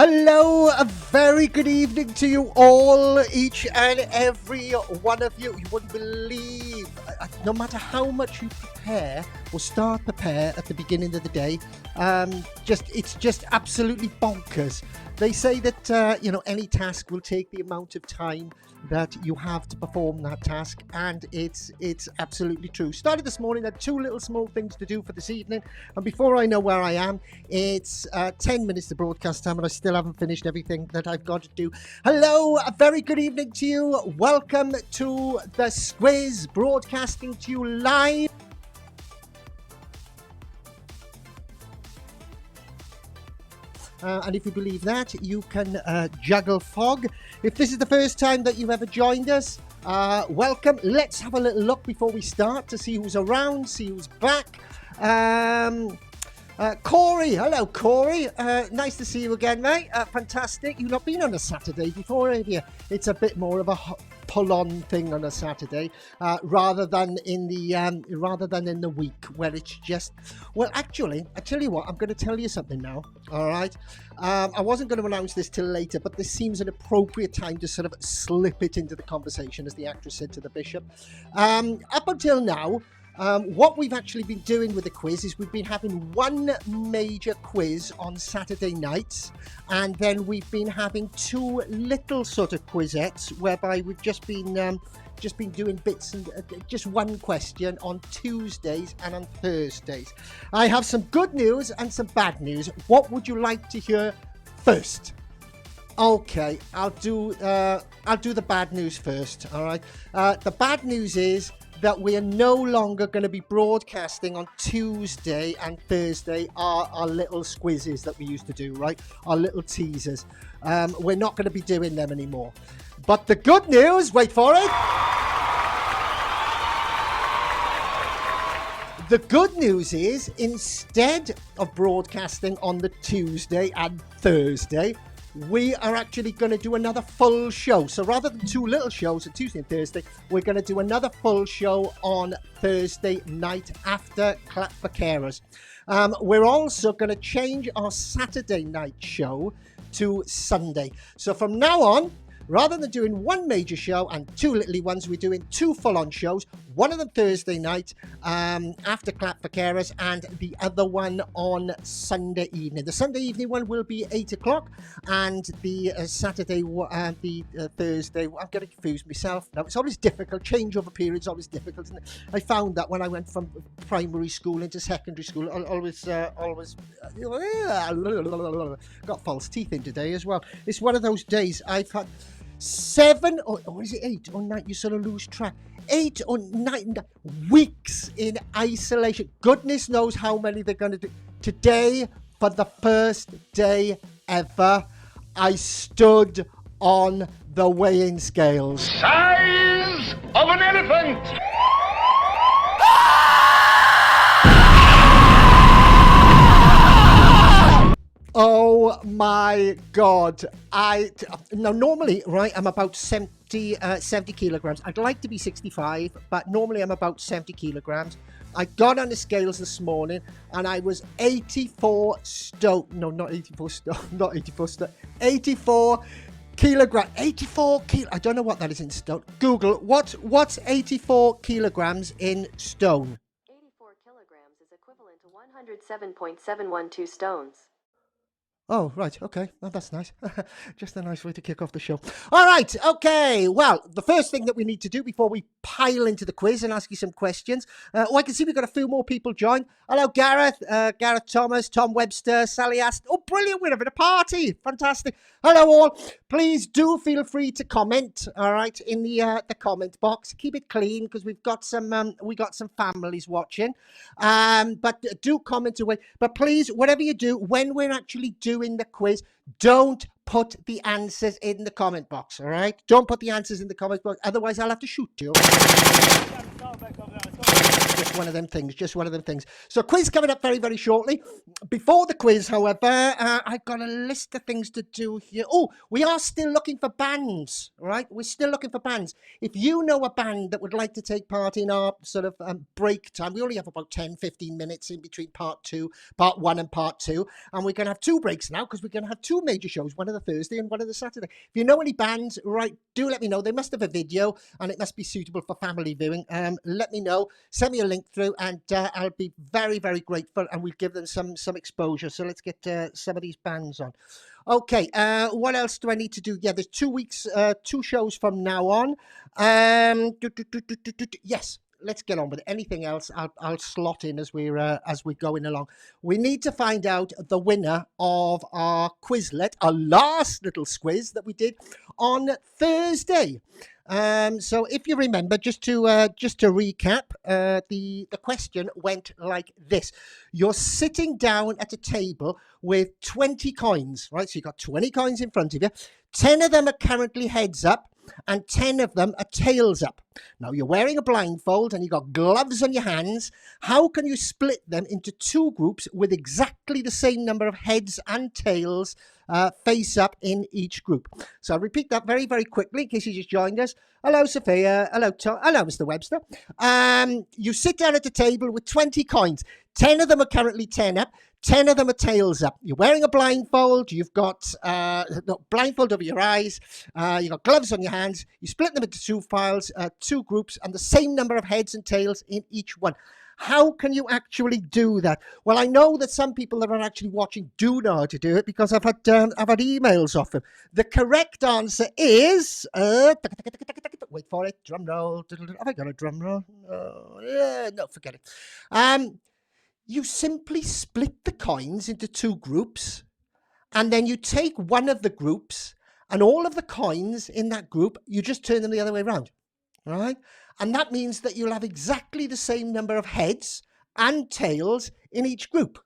Hello, a very good evening to you all, each and every one of you. You wouldn't believe, no matter how much you prepare or prepare at the beginning of the day, it's just absolutely bonkers. They say that, any task will take the amount of time that you have to perform that task, and it's absolutely true. Started this morning, had two little small things to do for this evening, and before I know where I am, it's 10 minutes to broadcast time, and I still haven't finished everything that I've got to do. Hello, a very good evening to you. Welcome to the Squiz, broadcasting to you live. And if you believe that, you can juggle fog. If this is the first time that you've ever joined us, welcome. Let's have a little look before we start to see who's around, see who's back. Corey, hello Corey. Nice to see you again, mate. Fantastic. You've not been on a Saturday before, have you? It's a bit more of a pull-on thing on a Saturday, rather than in the week where it's just. Well, actually, I tell you what, I'm going to tell you something now. All right. I wasn't going to announce this till later, but this seems an appropriate time to sort of slip it into the conversation, as the actress said to the bishop. Up until now, what we've actually been doing with the quiz is we've been having one major quiz on Saturday nights, and then we've been having two little sort of quizettes whereby we've just been doing bits and just one question on Tuesdays and on Thursdays. I have some good news and some bad news. What would you like to hear first? Okay, I'll do the bad news first. All right. The bad news is that we are no longer going to be broadcasting on Tuesday and Thursday our little squizzes that we used to do, right? Our little teasers. We're not going to be doing them anymore. But the good news, wait for it. The good news is, instead of broadcasting on the Tuesday and Thursday, we are actually going to do another full show. So rather than two little shows on Tuesday and Thursday, we're going to do another full show on Thursday night after Clap for Carers. We're also going to change our Saturday night show to Sunday. So from now on, rather than doing one major show and two little ones, we're doing two full-on shows. One of them Thursday night after Clap for Carers, and the other one on Sunday evening. The Sunday evening one will be 8 o'clock, and the Thursday, I'm getting confused myself. Now, it's always difficult. Changeover periods always difficult, isn't it? I found that when I went from primary school into secondary school, I always got false teeth in today as well. It's one of those days I've had 7 or is it 8 or 9? You sort of lose track. 8 or 9 weeks in isolation. Goodness knows how many they're going to do. Today, for the first day ever, I stood on the weighing scales. Size of an elephant! Oh my God. Now normally, right, I'm about 70 kilograms. I'd like to be 65, but normally I'm about 70 kilograms. I got on the scales this morning and I was 84 stone. No, not 84 stone. Not 84 stone. 84 kilogram. 84 kilo. I don't know what that is in stone. Google, what's 84 kilograms in stone? 84 kilograms is equivalent to 107.712 stones. Oh, right. Okay. Well, that's nice. Just a nice way to kick off the show. All right. Okay. Well, the first thing that we need to do before we pile into the quiz and ask you some questions. I can see we've got a few more people join. Hello, Gareth. Gareth Thomas, Tom Webster, Sally Aston. Oh, brilliant. We're having a party. Fantastic. Hello, all. Please do feel free to comment. All right. In the comment box. Keep it clean because we've got some families watching. But do comment away. But please, whatever you do, when we're actually doing the quiz, don't put the answers in the comment box, all right? Don't put the answers in the comment box, otherwise I'll have to shoot you. just one of them things, just one of them things. So quiz coming up very, very shortly. Before the quiz, however, I've got a list of things to do here. Oh, we are still looking for bands, right? We're still looking for bands. If you know a band that would like to take part in our sort of break time, we only have about 10, 15 minutes in between part one and part two. And we're going to have two breaks now because we're going to have two major shows, one on the Thursday and one on the Saturday. If you know any bands, right, do let me know. They must have a video and it must be suitable for family viewing. Let me know. Send me a link through and I'll be very, very grateful and we'll give them some exposure. So let's get some of these bands on. Okay, what else do I need to do? Yeah, there's 2 weeks, two shows from now on. Yes, let's get on with it. Anything else, I'll slot in as we're going along. We need to find out the winner of our Quizlet, our last little squiz that we did on Thursday. So if you remember, just to recap, the question went like this. You're sitting down at a table with 20 coins, right? So you've got 20 coins in front of you. 10 of them are currently heads up and 10 of them are tails up. Now you're wearing a blindfold and you've got gloves on your hands. How can you split them into two groups with exactly the same number of heads and tails face up in each group? So I'll repeat that very, very quickly in case you just joined us. Hello, Sophia. Hello, Tom. Hello, Mr. Webster. You sit down at the table with 20 coins. 10 of them are currently 10 up. 10 of them are tails up. You're wearing a blindfold. You've got blindfold over your eyes. You've got gloves on your hands. You split them into two files, two groups, and the same number of heads and tails in each one. How can you actually do that? Well, I know that some people that are actually watching do know how to do it because I've had emails off them. The correct answer is wait for it. Drum roll. Have I got a drum roll? No, forget it. You simply split the coins into two groups, and then you take one of the groups, and all of the coins in that group, you just turn them the other way around, right? And that means that you'll have exactly the same number of heads and tails in each group.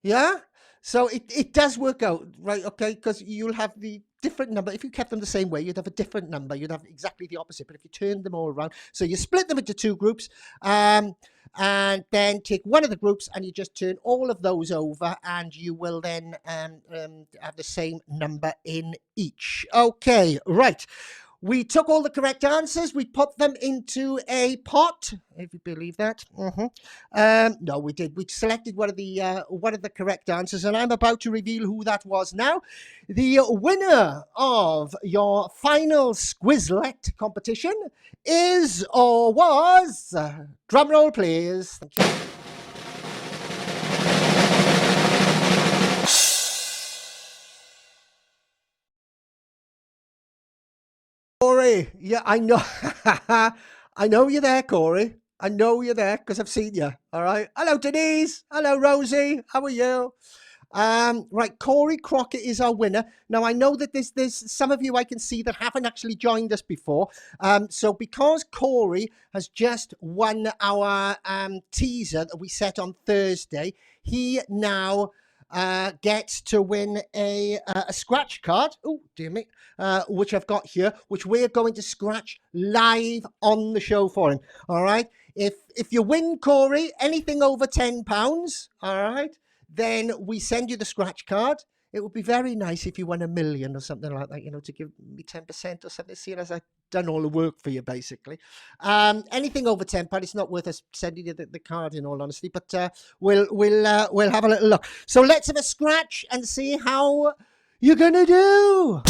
Yeah? So it does work out, right? Okay, because you'll have the different number. If you kept them the same way, you'd have a different number. You'd have exactly the opposite. But if you turned them all around, so you split them into two groups, and then take one of the groups and you just turn all of those over and you will then have the same number in each. Okay, right. We took all the correct answers. We put them into a pot, if you believe that. No, we did. We selected one of the correct answers, and I'm about to reveal who that was now. The winner of your final Squizlet competition is or was, drum roll please. Thank you. Corey, yeah, I know. I know you're there, Corey. I know you're there because I've seen you. All right. Hello, Denise. Hello, Rosie. How are you? Right, Corey Crockett is our winner. Now, I know that there's some of you I can see that haven't actually joined us before. So because Corey has just won our teaser that we set on Thursday, he now gets to win a scratch card. Oh, dear me. Which I've got here, which we're going to scratch live on the show for him. All right. If you win, Corey, anything over £10, all right, then we send you the scratch card. It would be very nice if you won $1 million or something like that, you know, to give me 10% or something, seeing as I've done all the work for you, basically. Anything over £10, it's not worth us sending you the card, in all honesty, but we'll have a little look. So let's have a scratch and see how you're going to do.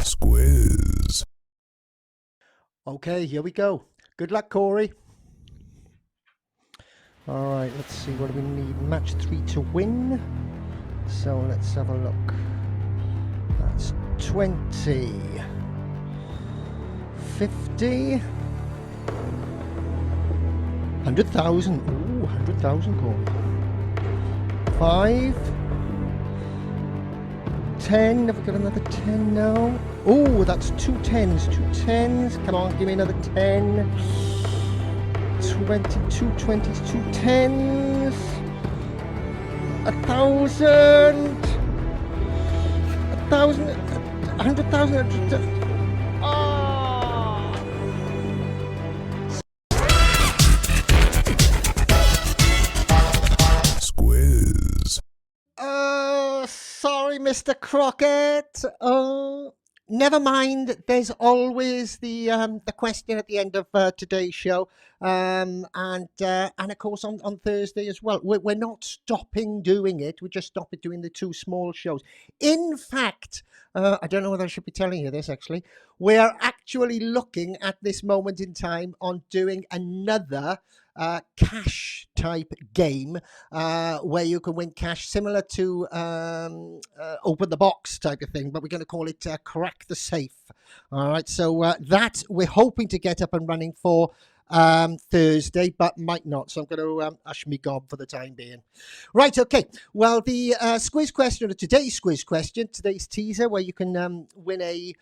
Squiz. Okay, here we go. Good luck, Corey. All right, let's see. What do we need? Match 3 to win. So let's have a look. That's 20. 50. 100,000. Ooh, 100,000, Corey. 5. 10. Have we got another 10 now? Oh, that's 2 10s. 2 10s. Come on, give me another 10. 22 20s, 2 10s. 1,000. 1,000. 100,000. Oh. sorry, Mr. Crockett. Never mind. There's always the question at the end of today's show, and of course on Thursday as well. We're not stopping doing it. We just stopped doing the two small shows. In fact, I don't know whether I should be telling you this. Actually, we're actually looking at this moment in time on doing another cash type game where you can win cash similar to open the box type of thing, but we're going to call it crack the safe. All right, so that we're hoping to get up and running for Thursday, but might not, so I'm going to hush me gob for the time being. Right, okay, well, the Squiz question, or today's Squiz question, today's teaser, where you can win a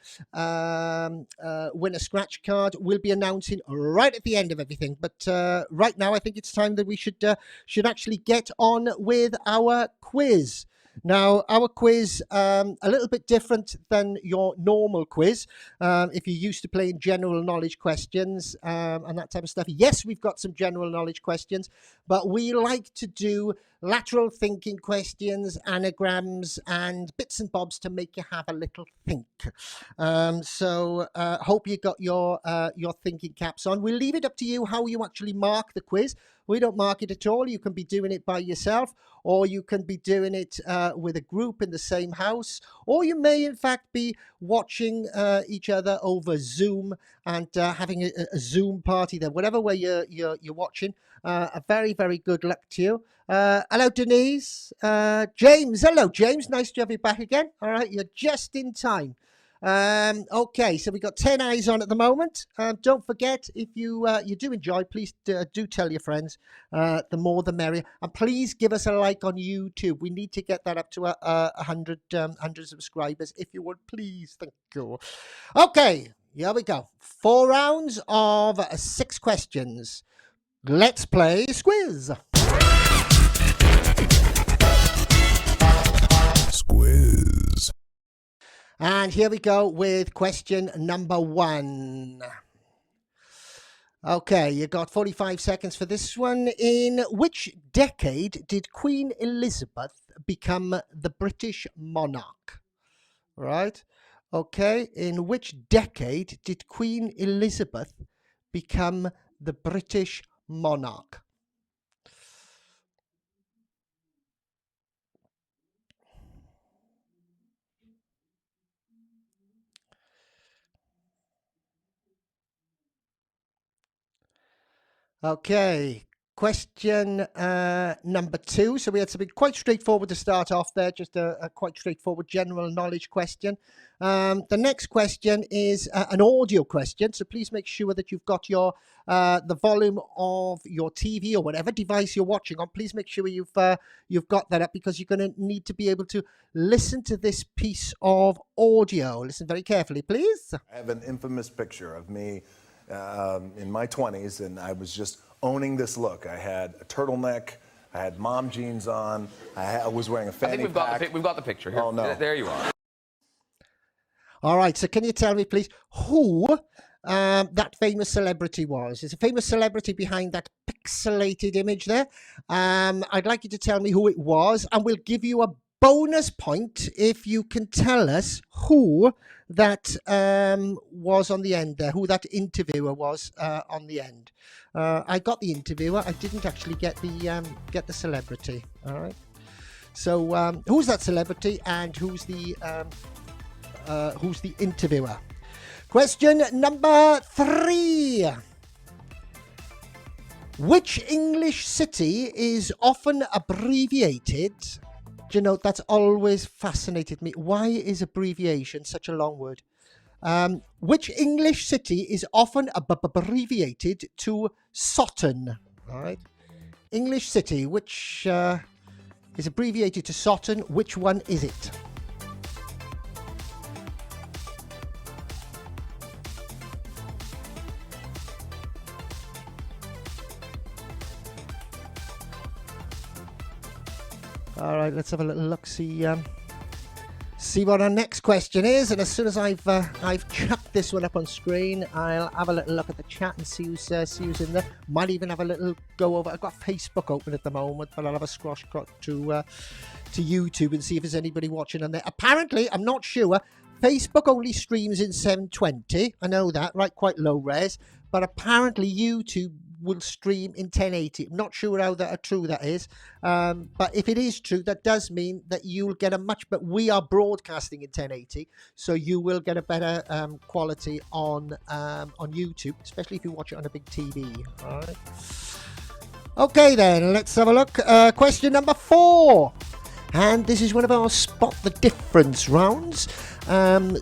scratch card, we'll be announcing right at the end of everything. But right now, I think it's time that we should actually get on with our quiz. Now, our quiz, a little bit different than your normal quiz. If you're used to playing general knowledge questions and that type of stuff, yes, we've got some general knowledge questions, but we like to do lateral thinking questions, anagrams, and bits and bobs to make you have a little think. So hope you got your thinking caps on. We'll leave it up to you how you actually mark the quiz. We don't mark it at all. You can be doing it by yourself, or you can be doing it with a group in the same house, or you may in fact be watching each other over Zoom and having a Zoom party there. Whatever way you're watching, a very, very good luck to you. Hello, Denise. James, hello, James. Nice to have you back again. All right, you're just in time. Okay, so we've got 10 eyes on at the moment. Don't forget, if you do enjoy, please do tell your friends. The more the merrier. And please give us a like on YouTube. We need to get that up to 100 subscribers, if you would, please. Thank you. Okay, here we go. 4 rounds of 6 questions. Let's play Squiz. Squiz. And here we go with question number 1. Okay, you got 45 seconds for this one. In which decade did Queen Elizabeth become the British monarch? Right? Okay, in which decade did Queen Elizabeth become the British monarch? Okay, question number 2. So we had something quite straightforward to start off there, just a quite straightforward general knowledge question. The next question is an audio question, so please make sure that you've got your the volume of your TV or whatever device you're watching on. Please make sure you've got that up, because you're going to need to be able to listen to this piece of audio. Listen very carefully, please. I have an infamous picture of me in my 20s, and I was just owning this look. I had a turtleneck, I had mom jeans on, I was wearing a fanny pack. We've got the picture here. Oh, no. There you are. All right, so can you tell me, please, who that famous celebrity was? There's a famous celebrity behind that pixelated image there. I'd like you to tell me who it was, and we'll give you a bonus point if you can tell us who that was on the end there, who that interviewer was on the end. I got the interviewer. I didn't actually get the celebrity. All right. So who's that celebrity, and who's the interviewer? Question number 3. Which English city is often abbreviated? Do you know, that's always fascinated me. Why is abbreviation such a long word? Which English city is often abbreviated to Sutton? All right. English city, which is abbreviated to Sutton. Which one is it? All right, let's have a little look, see what our next question is, and as soon as I've chucked this one up on screen, I'll have a little look at the chat and see who's in there. Might even have a little go over. I've got Facebook open at the moment, but I'll have a scroll to to YouTube and see if there's anybody watching on there. Apparently, I'm not sure. Facebook only streams in 720. I know that, right? Quite low res. But apparently, YouTube will stream in 1080. I'm not sure how true that is. But if it is true, that does mean that you'll get a much better. We are broadcasting in 1080, so you will get a better quality on YouTube, especially if you watch it on a big TV. All right. Okay, then let's have a look. Question number 4. And this is one of our spot the difference rounds.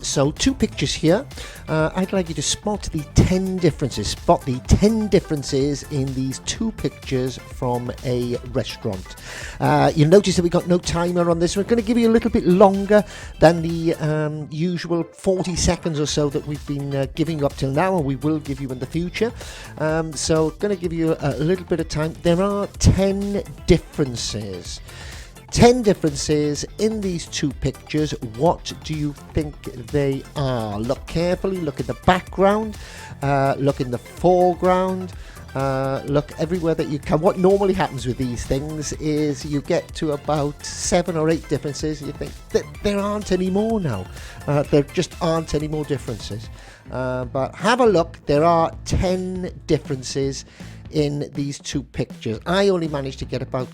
So 2 pictures here. I'd like you to spot the 10 differences. Spot the 10 differences in these 2 pictures from a restaurant. You'll notice that we got no timer on this. We're going to give you a little bit longer than the usual 40 seconds or so that we've been giving you up till now, and we will give you in the future. So going to give you a little bit of time. There are 10 differences. 10 differences in these 2 pictures. What do you think they are? Look carefully, look at the background, look in the foreground, look everywhere that you can. What normally happens with these things is you get to about 7 or 8 differences, you think that there aren't any more now. There just aren't any more differences. But have a look, there are 10 differences in these 2 pictures. I only managed to get about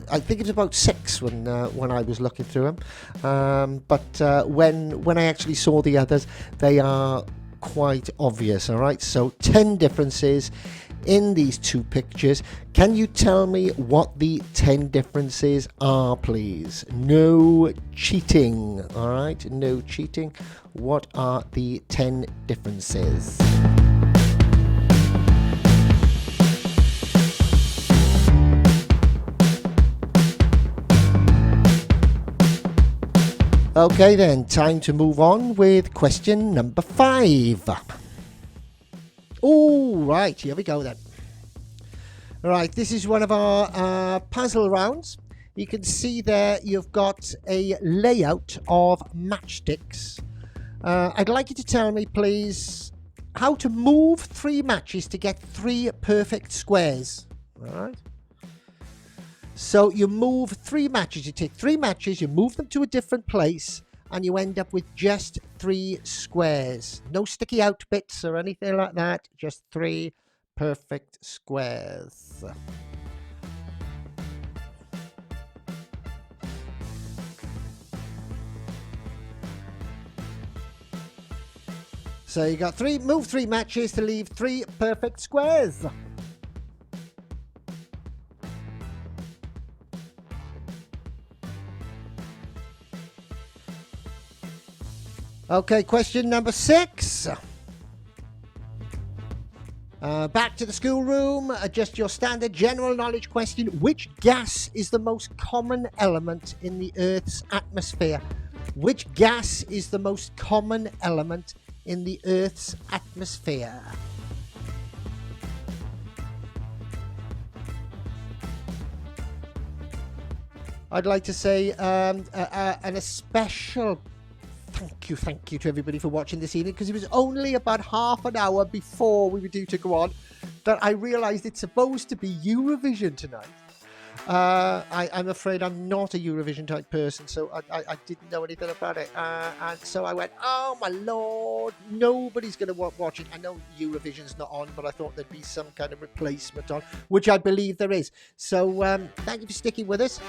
I think it was about 6 when I was looking through them, but when I actually saw the others, they are quite obvious. All right, so 10 differences in these 2 pictures. Can you tell me what the 10 differences are, please? No cheating. All right, no cheating. What are the 10 differences? Okay then, time to move on with question number 5. All right, here we go then. All right, this is one of our puzzle rounds. You can see there you've got a layout of matchsticks. I'd like you to tell me, please, how to move 3 matches to get 3 perfect squares. All right. So you move 3 matches, you take 3 matches, you move them to a different place, and you end up with just 3 squares. No sticky out bits or anything like that, just 3 perfect squares. So you got move 3 matches to leave 3 perfect squares. Okay, question number 6. Back to the schoolroom. Just your standard general knowledge question. Which gas is the most common element in the Earth's atmosphere? Which gas is the most common element in the Earth's atmosphere? I'd like to say a special thank you to everybody for watching this evening, because it was only about half an hour before we were due to go on that I realised it's supposed to be Eurovision tonight. I'm afraid I'm not a Eurovision type person, so I didn't know anything about it. And so I went, oh my lord, nobody's going to watch it. I know Eurovision's not on, but I thought there'd be some kind of replacement on, which I believe there is. So thank you for sticking with us.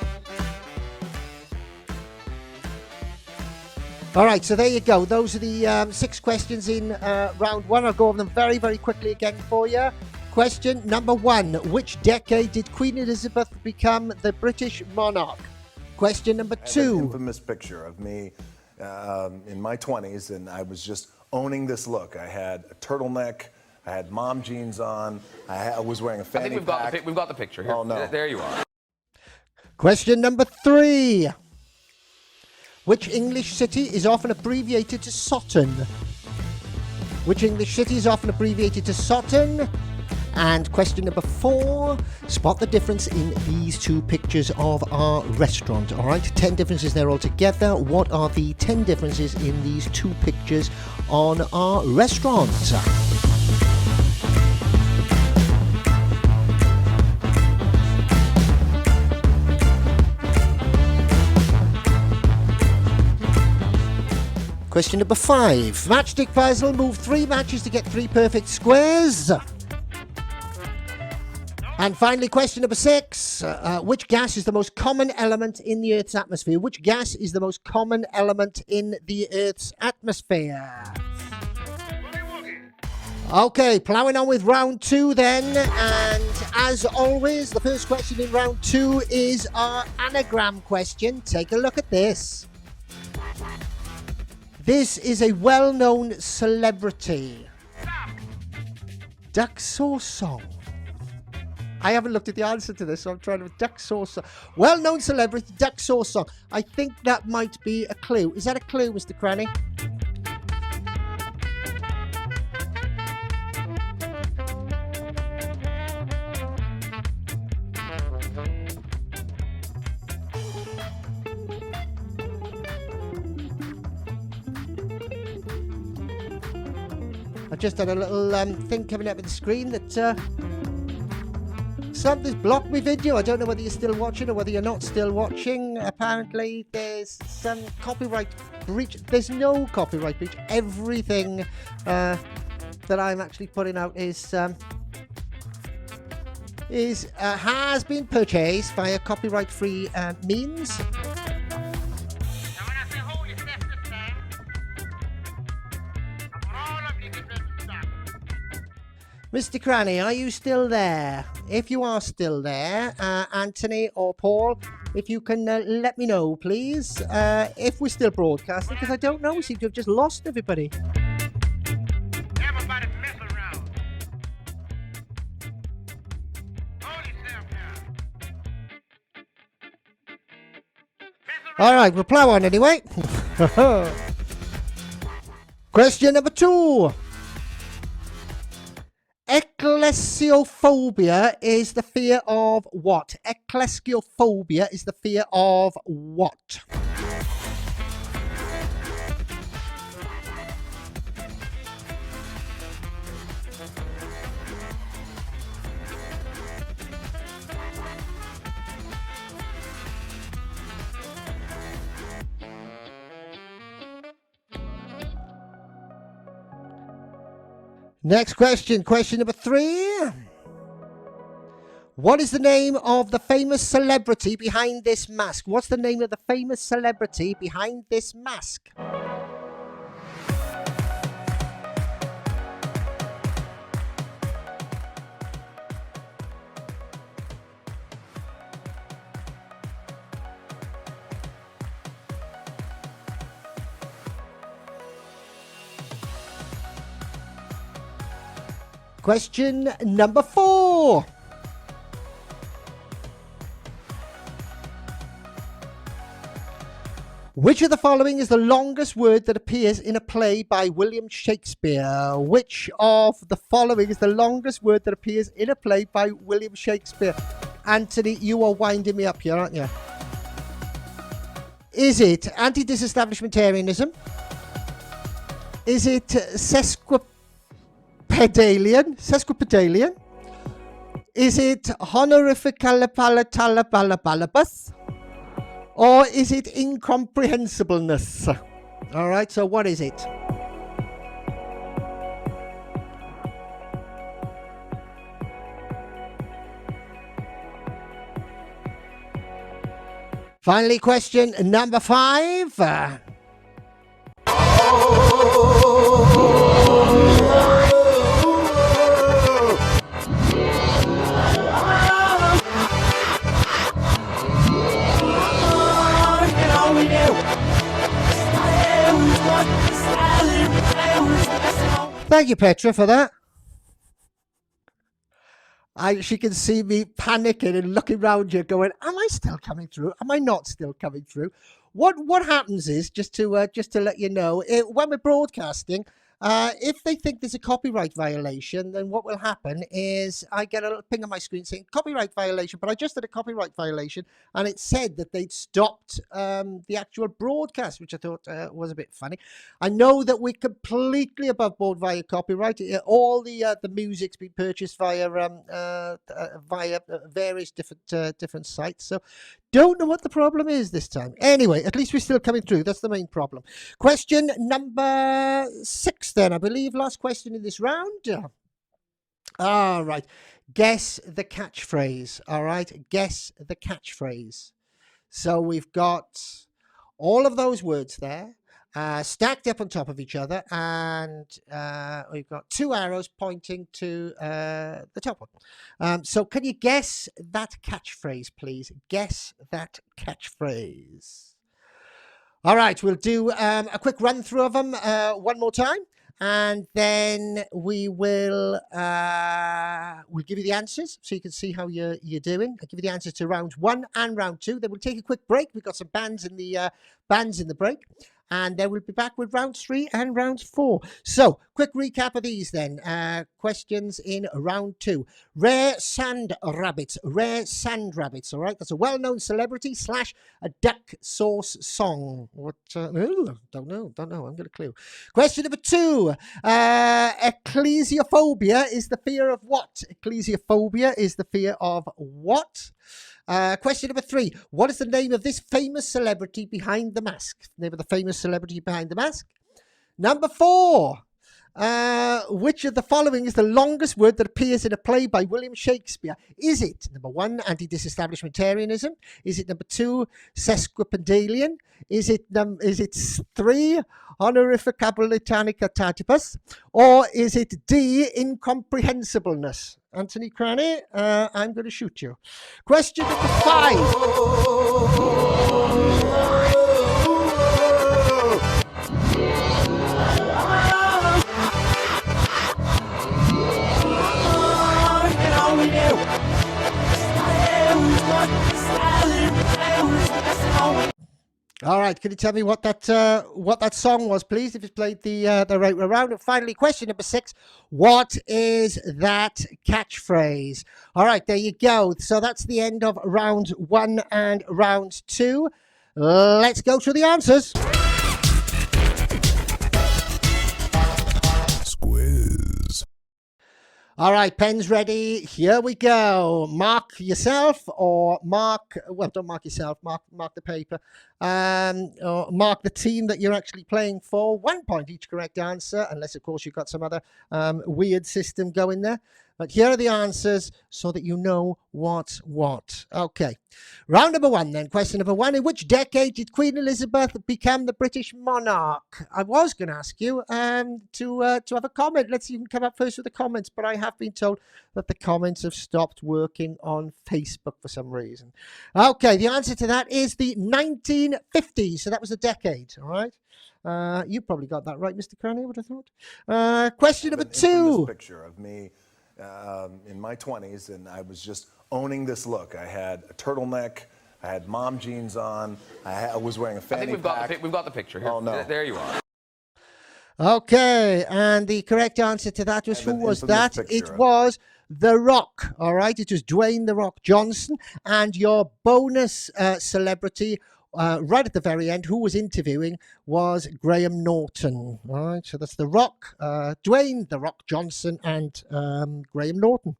All right, so there you go. Those are the 6 questions in round 1. I'll go over them very, very quickly again for you. Question number 1. Which decade did Queen Elizabeth become the British monarch? Question number 2. I have an infamous picture of me in my 20s, and I was just owning this look. I had a turtleneck. I had mom jeans on. I was wearing a fanny I think pack. we've got the picture here. Oh, no. There you are. Question number 3. Which English city is often abbreviated to Sutton? Which English city is often abbreviated to Sutton? And question number 4. Spot the difference in these 2 pictures of our restaurant. All right, 10 differences there altogether. What are the 10 differences in these 2 pictures on our restaurant? Question number 5. Matchstick puzzle. Move 3 matches to get 3 perfect squares. And finally, question number 6. Which gas is the most common element in the Earth's atmosphere? Which gas is the most common element in the Earth's atmosphere? Okay, ploughing on with round 2 then. And as always, the first question in round 2 is our anagram question. Take a look at this. This is a well-known celebrity. Duck sauce song. I haven't looked at the answer to this, so I'm trying to... Duck sauce song. Well-known celebrity, duck sauce song. I think that might be a clue. Is that a clue, Mr. Cranny? I just had a little thing coming up on the screen that something's blocked my video. I don't know whether you're still watching or whether you're not still watching. Apparently there's some copyright breach. There's no copyright breach. Everything that I'm actually putting out has been purchased via copyright-free means. Mr. Cranny, are you still there? If you are still there, Anthony or Paul, if you can let me know, please, if we're still broadcasting, because I don't know, we seem to have just lost everybody. Everybody mess around. Hold yourself now. All right, we'll plow on anyway. Question number 2. Ecclesiophobia is the fear of what? Ecclesiophobia is the fear of what? Next question, question number 3. What is the name of the famous celebrity behind this mask? What's the name of the famous celebrity behind this mask? Question number 4. Which of the following is the longest word that appears in a play by William Shakespeare? Which of the following is the longest word that appears in a play by William Shakespeare? Anthony, you are winding me up here, aren't you? Is it anti-disestablishmentarianism? Is it sesquipedalian? Is it honorificalapalatalabalabalabus? Or is it incomprehensibleness? All right, so what is it? Finally, question number 5. Thank you, Petra, for that. She can see me panicking and looking around you going, am I still coming through? Am I not still coming through? What happens is, just to let you know, when we're broadcasting, if they think there's a copyright violation, then what will happen is I get a little ping on my screen saying copyright violation, but I just did a copyright violation, and it said that they'd stopped the actual broadcast, which I thought was a bit funny. I know that we're completely above board via copyright. All the music's been purchased via various different sites. So don't know what the problem is this time. Anyway, at least we're still coming through. That's the main problem. Question number 6 then, I believe. Last question in this round. All right. Guess the catchphrase. All right. Guess the catchphrase. So we've got all of those words there stacked up on top of each other, and we've got 2 arrows pointing to the top one. So can you guess that catchphrase, please? Guess that catchphrase. All right, we'll do a quick run through of them one more time, and then we'll give you the answers so you can see how you're doing. I'll give you the answers to round 1 and round 2. Then we'll take a quick break. We've got some bands in the break. And then we'll be back with round 3 and round 4. So, quick recap of these then. Questions in round 2. Rare sand rabbits. Rare sand rabbits, all right? That's a well-known celebrity / a duck sauce song. What? Don't know. I haven't got a clue. Question number 2. Ecclesiophobia is the fear of what? Ecclesiophobia is the fear of what? Question number 3. What is the name of this famous celebrity behind the mask? Name of the famous celebrity behind the mask. Number 4. Which of the following is the longest word that appears in a play by William Shakespeare? Is it number 1, anti-disestablishmentarianism? Is it number 2, sesquipedalian? Is it 3, honorificabilitanicatibus? Or is it D, incomprehensibleness? Anthony Cranny, I'm going to shoot you. Question number 5. All right, can you tell me what that song was, please, if it's played the right way around? And finally, question number 6, what is that catchphrase? All right, there you go. So that's the end of round 1 and round 2. Let's go through the answers. Squiz. All right, pens ready. Here we go. Mark yourself, or mark, well, don't mark yourself, mark the paper. Or mark the team that you're actually playing for. 1 point each correct answer, unless, of course, you've got some other weird system going there. But here are the answers so that you know what's what. Okay. Round number 1 then. Question number 1. In which decade did Queen Elizabeth become the British monarch? I was going to ask you to have a comment. Let's even come up first with the comments. But I have been told that the comments have stopped working on Facebook for some reason. Okay. The answer to that is the 1950s. So that was the decade. All right. You probably got that right, Mr. Cranny, I would have thought. Question number 2. Picture of me in my 20s, and I was just owning this look. I had a turtleneck, I had mom jeans on, I was wearing a fanny pack. We've got the picture here. Oh, no. There you are. Okay, and the correct answer to that was, who was that? It was The Rock, all right? It was Dwayne The Rock Johnson, and your bonus celebrity right at the very end, who was interviewing, was Graham Norton. All right, so that's The Rock, Dwayne The Rock Johnson, and Graham Norton.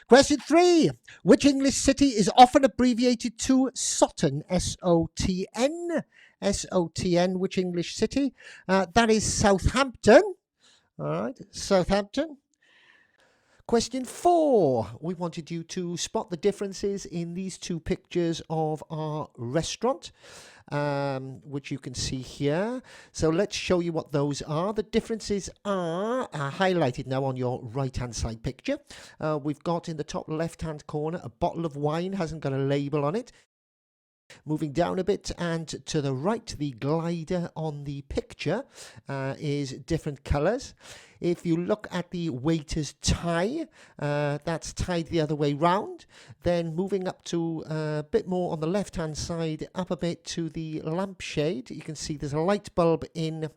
Question 3. Which English city is often abbreviated to Sotton? S-O-T-N. S-O-T-N. Which English city? That is Southampton. All right, Southampton. Question 4. We wanted you to spot the differences in these 2 pictures of our restaurant, which you can see here. So let's show you what those are. The differences are highlighted now on your right-hand side picture. We've got in the top left-hand corner a bottle of wine, hasn't got a label on it. Moving down a bit, and to the right, the glider on the picture is different colours. If you look at the waiter's tie, that's tied the other way round. Then moving up to a bit more on the left-hand side, up a bit to the lampshade, you can see there's a light bulb in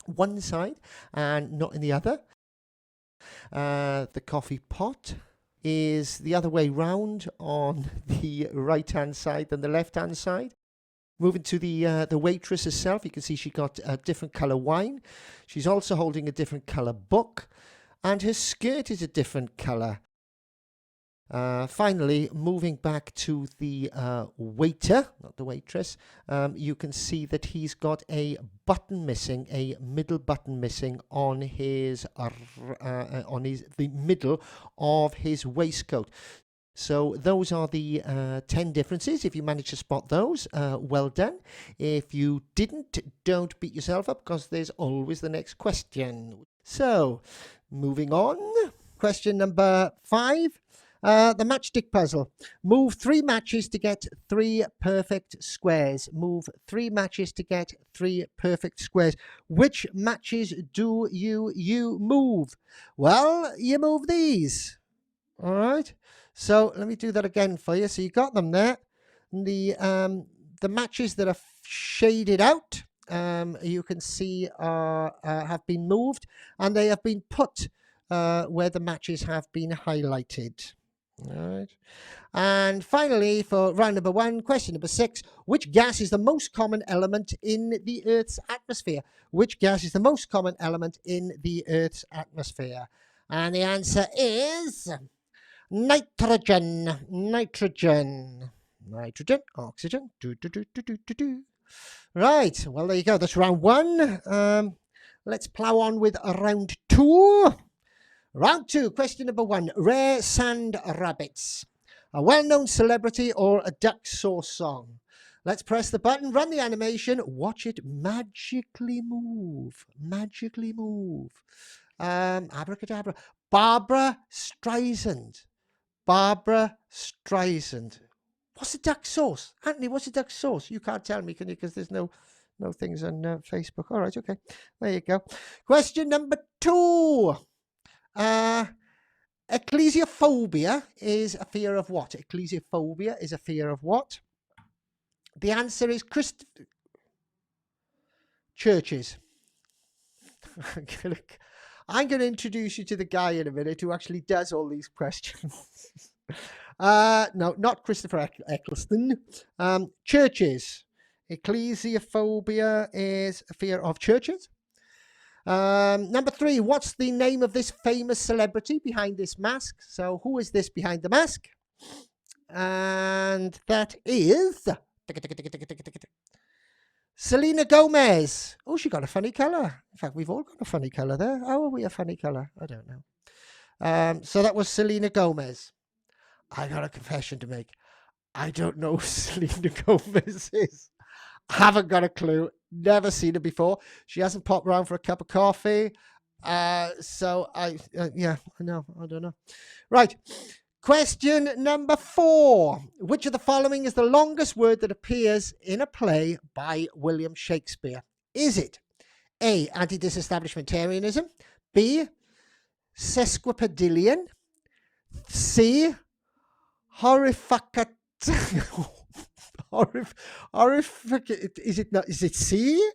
one side and not in the other. The coffee pot is the other way round on the right-hand side than the left-hand side. Moving to the waitress herself, you can see she got a different colour wine. She's also holding a different colour book, and her skirt is a different colour. Finally, moving back to the waiter, not the waitress, you can see that he's got a button missing, a middle button missing on his the middle of his waistcoat. So those are the 10 differences. If you manage to spot those, well done. If you didn't, don't beat yourself up, because there's always the next question. So, moving on. Question number 5. The matchstick puzzle. Move 3 matches to get 3 perfect squares. Move 3 matches to get 3 perfect squares. Which matches do you move? Well, you move these. All right. So let me do that again for you. So you got them there. The matches that are shaded out, you can see have been moved, and they have been put where the matches have been highlighted. All right. And finally, for round number 1, question number 6, which gas is the most common element in the Earth's atmosphere? Which gas is the most common element in the Earth's atmosphere? And the answer is nitrogen. Nitrogen. Nitrogen, oxygen. Right, well, there you go. That's round 1. Let's plow on with round 2. Round 2, question number 1. Rare sand rabbits. A well-known celebrity or a duck sauce song? Let's press the button, run the animation, watch it magically move. Magically move. Abracadabra. Barbara Streisand. Barbara Streisand. What's the duck sauce? Anthony, what's the duck sauce? You can't tell me, can you? Because there's no things on Facebook. All right, okay. There you go. Question number 2. Ecclesiophobia is a fear of what? Ecclesiophobia is a fear of what? The answer is churches. I'm going to introduce you to the guy in a minute who actually does all these questions. No, not Christopher Eccleston. Churches. Ecclesiophobia is a fear of churches. Number 3, what's the name of this famous celebrity behind this mask? So who is this behind the mask? And that is Selena Gomez. Oh, she got a funny colour. In fact, we've all got a funny colour there. How are we a funny colour? I don't know. So that was Selena Gomez. I got a confession to make. I don't know who Selena Gomez is. I haven't got a clue. Never seen her before. She hasn't popped around for a cup of coffee. So I don't know. Right. Question number 4. Which of the following is the longest word that appears in a play by William Shakespeare? Is it A, anti-disestablishmentarianism, B, sesquipedalian, C, horrific, is it C,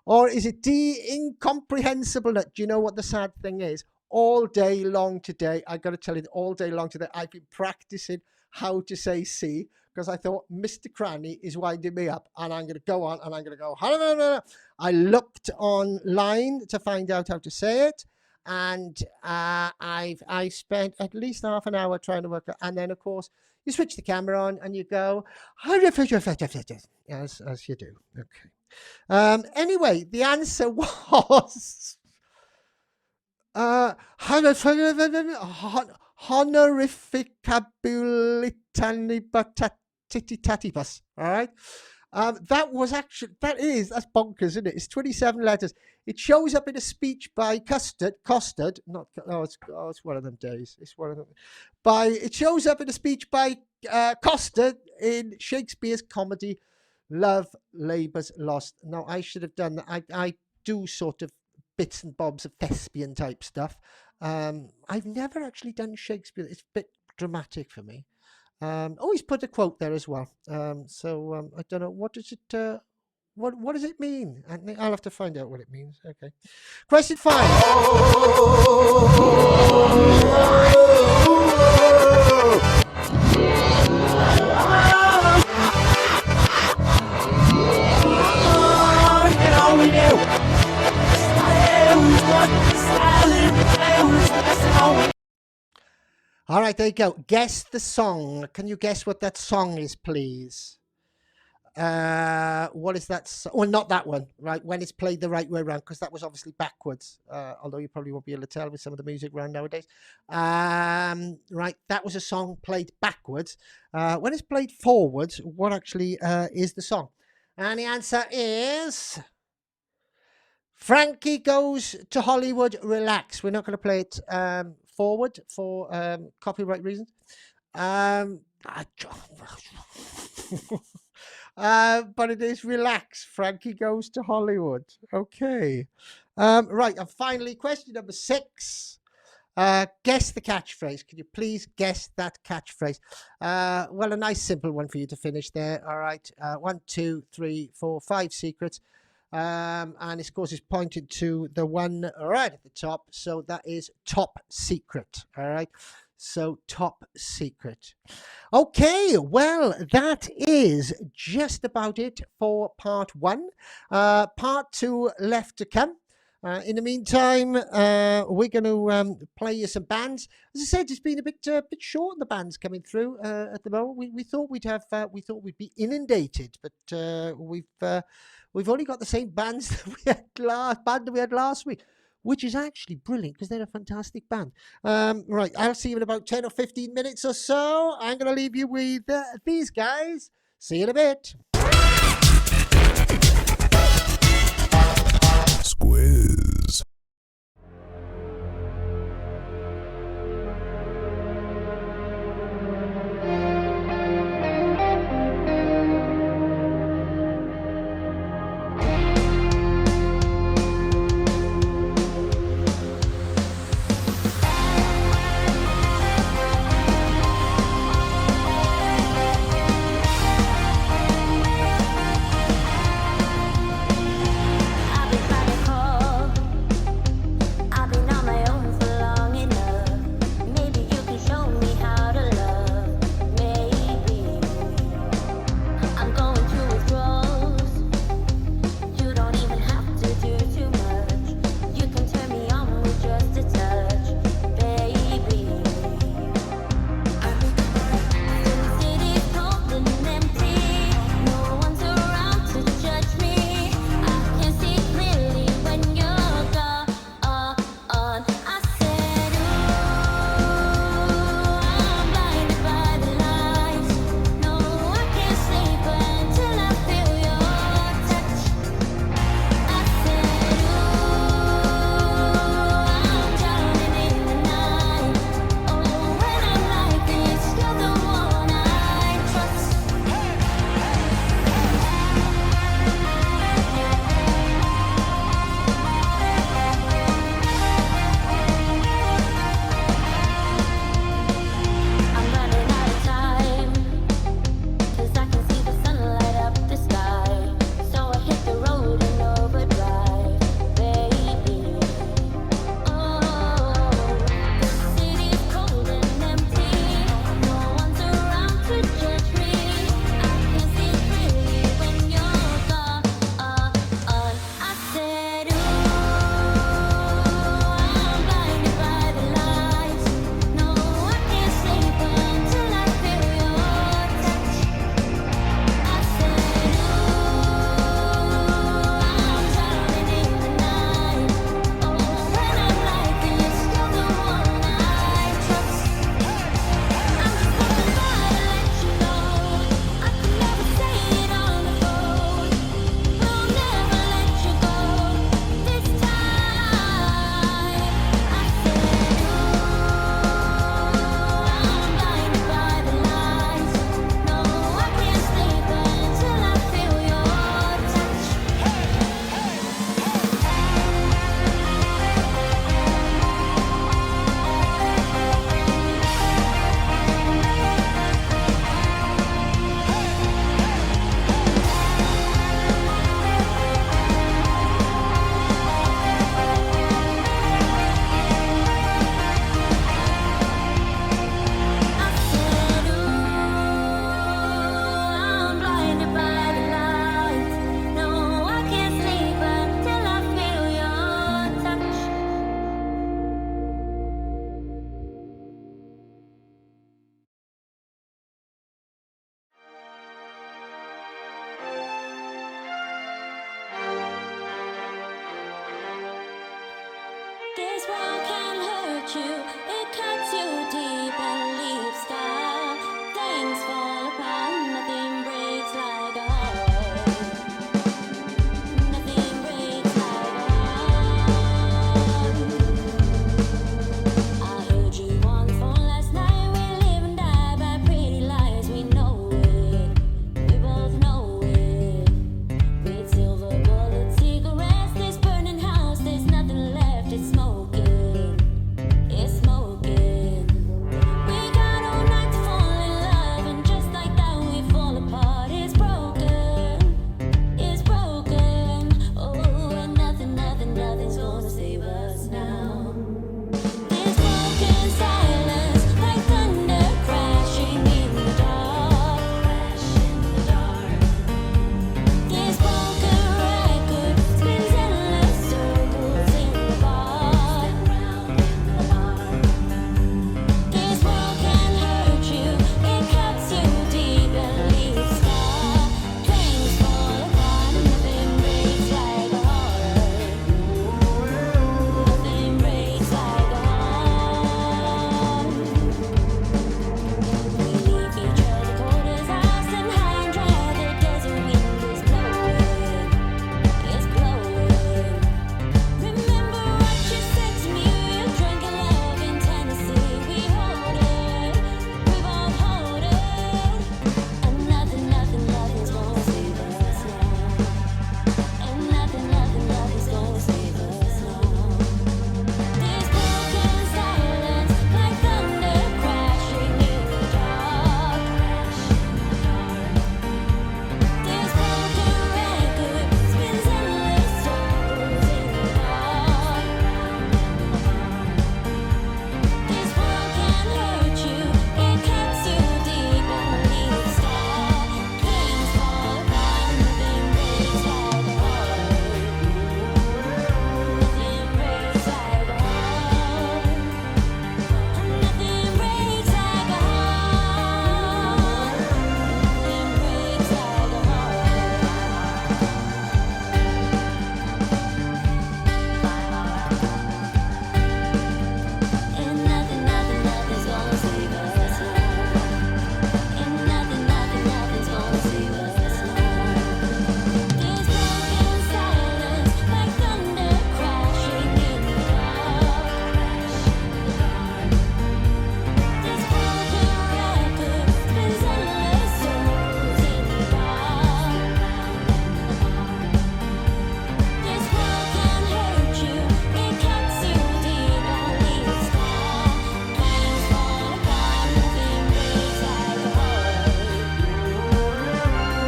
or is it D, incomprehensible? Do you know what the sad thing is? All day long today, I got to tell you, all day long today, I've been practicing how to say C, because I thought Mr. Cranny is winding me up, and I'm going to go on and I'm going to go. I looked online to find out how to say it, and I spent at least half an hour trying to work out. And then, of course, you switch the camera on and you go, as you do. Okay. Anyway, the answer was honorificabilitanibus. All right. That's bonkers, isn't it? It's 27 letters. It shows up in a speech by Custard, it's one of them days. It's one of them. It shows up in a speech by Custard in Shakespeare's comedy, Love Labour's Lost. Now, I should have done that. I do sort of bits and bobs of thespian type stuff. I've never actually done Shakespeare. It's a bit dramatic for me. He's put a quote there as well. I don't know. What does it what does it mean? I'll have to find out what it means. Okay. Question 5. All right, there you go. Guess the song. Can you guess what that song is, please? What is that? Well, not that one, right? When it's played the right way around, because that was obviously backwards. Although you probably won't be able to tell with some of the music around nowadays. Right, that was a song played backwards. When it's played forwards, what actually is the song? And the answer is Frankie Goes to Hollywood. Relax. We're not going to play it forward for copyright reasons. But it is Relax. Frankie Goes to Hollywood. Okay. Right. And finally, question number 6. Guess the catchphrase. Can you please guess that catchphrase? Well, a nice simple one for you to finish there. All right. 1, 2, 3, 4, 5 secrets. And of course, it's pointed to the one right at the top. So that is Top Secret. All right. So Top Secret. Okay, well, that is just about it for part 1. Part 2 left to come. In the meantime, we're going to play you some bands. As I said, it's been a bit short. The bands coming through at the moment. We thought we'd be inundated, but we've only got the same bands that we had last week, which is actually brilliant because they're a fantastic band. Right, I'll see you in about 10 or 15 minutes or so. I'm going to leave you with these guys. See you in a bit. Squiz. This world can hurt you, it cuts you deep and leaves scar. Things fall apart, nothing breaks like a heart. Nothing breaks like a heart. I heard you on the phone last night. We live and die by pretty lies. We know it, we both know it. With silver bullet cigarettes, this burning house, there's nothing left. It's smoking, it's smoking. We got all night to fall in love, and just like that we fall apart. It's broken, it's broken. Oh, and nothing's gonna save us now. This broken silence, like thunder crashing in the dark. This broken record spins endless circles in the bar. This world can hurt you, it cuts you deep and leaves scar. Things fall apart, nothing breaks like a heart. Nothing breaks like a heart. We leave each other cold as ice and high and dry. The desert wind is blowing, it's blowing. Remember what you said to me? We drank in love in Tennessee. We hold it, we both hold it. And nothing's gonna save us now. And nothing's gonna save us now. This broken silence, like thunder crashing in the dark. This broken record spins endless circles in the dark. This world can hurt you, it cuts you deep and leaves scar. Things fall apart, nothing breaks like a heart. Nothing breaks like a heart. Nothing breaks like a heart. Nothing breaks like a heart. And nothing's gonna save us now. And nothing's gonna save us now. This broken silence, like thunder crashing in the dark. This broken record spins endless circles in the dark. This world can hurt you, it cuts you deep and leaves scar. Things fall apart, nothing breaks like a heart.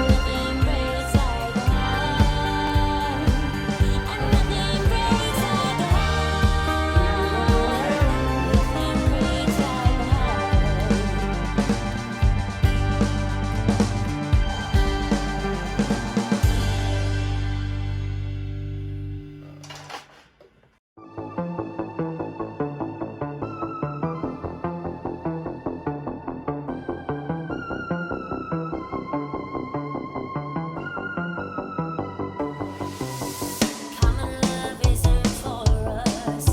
Nothing breaks like a heart. And nothing breaks like a heart. Nothing breaks like a heart. Common love isn't for us.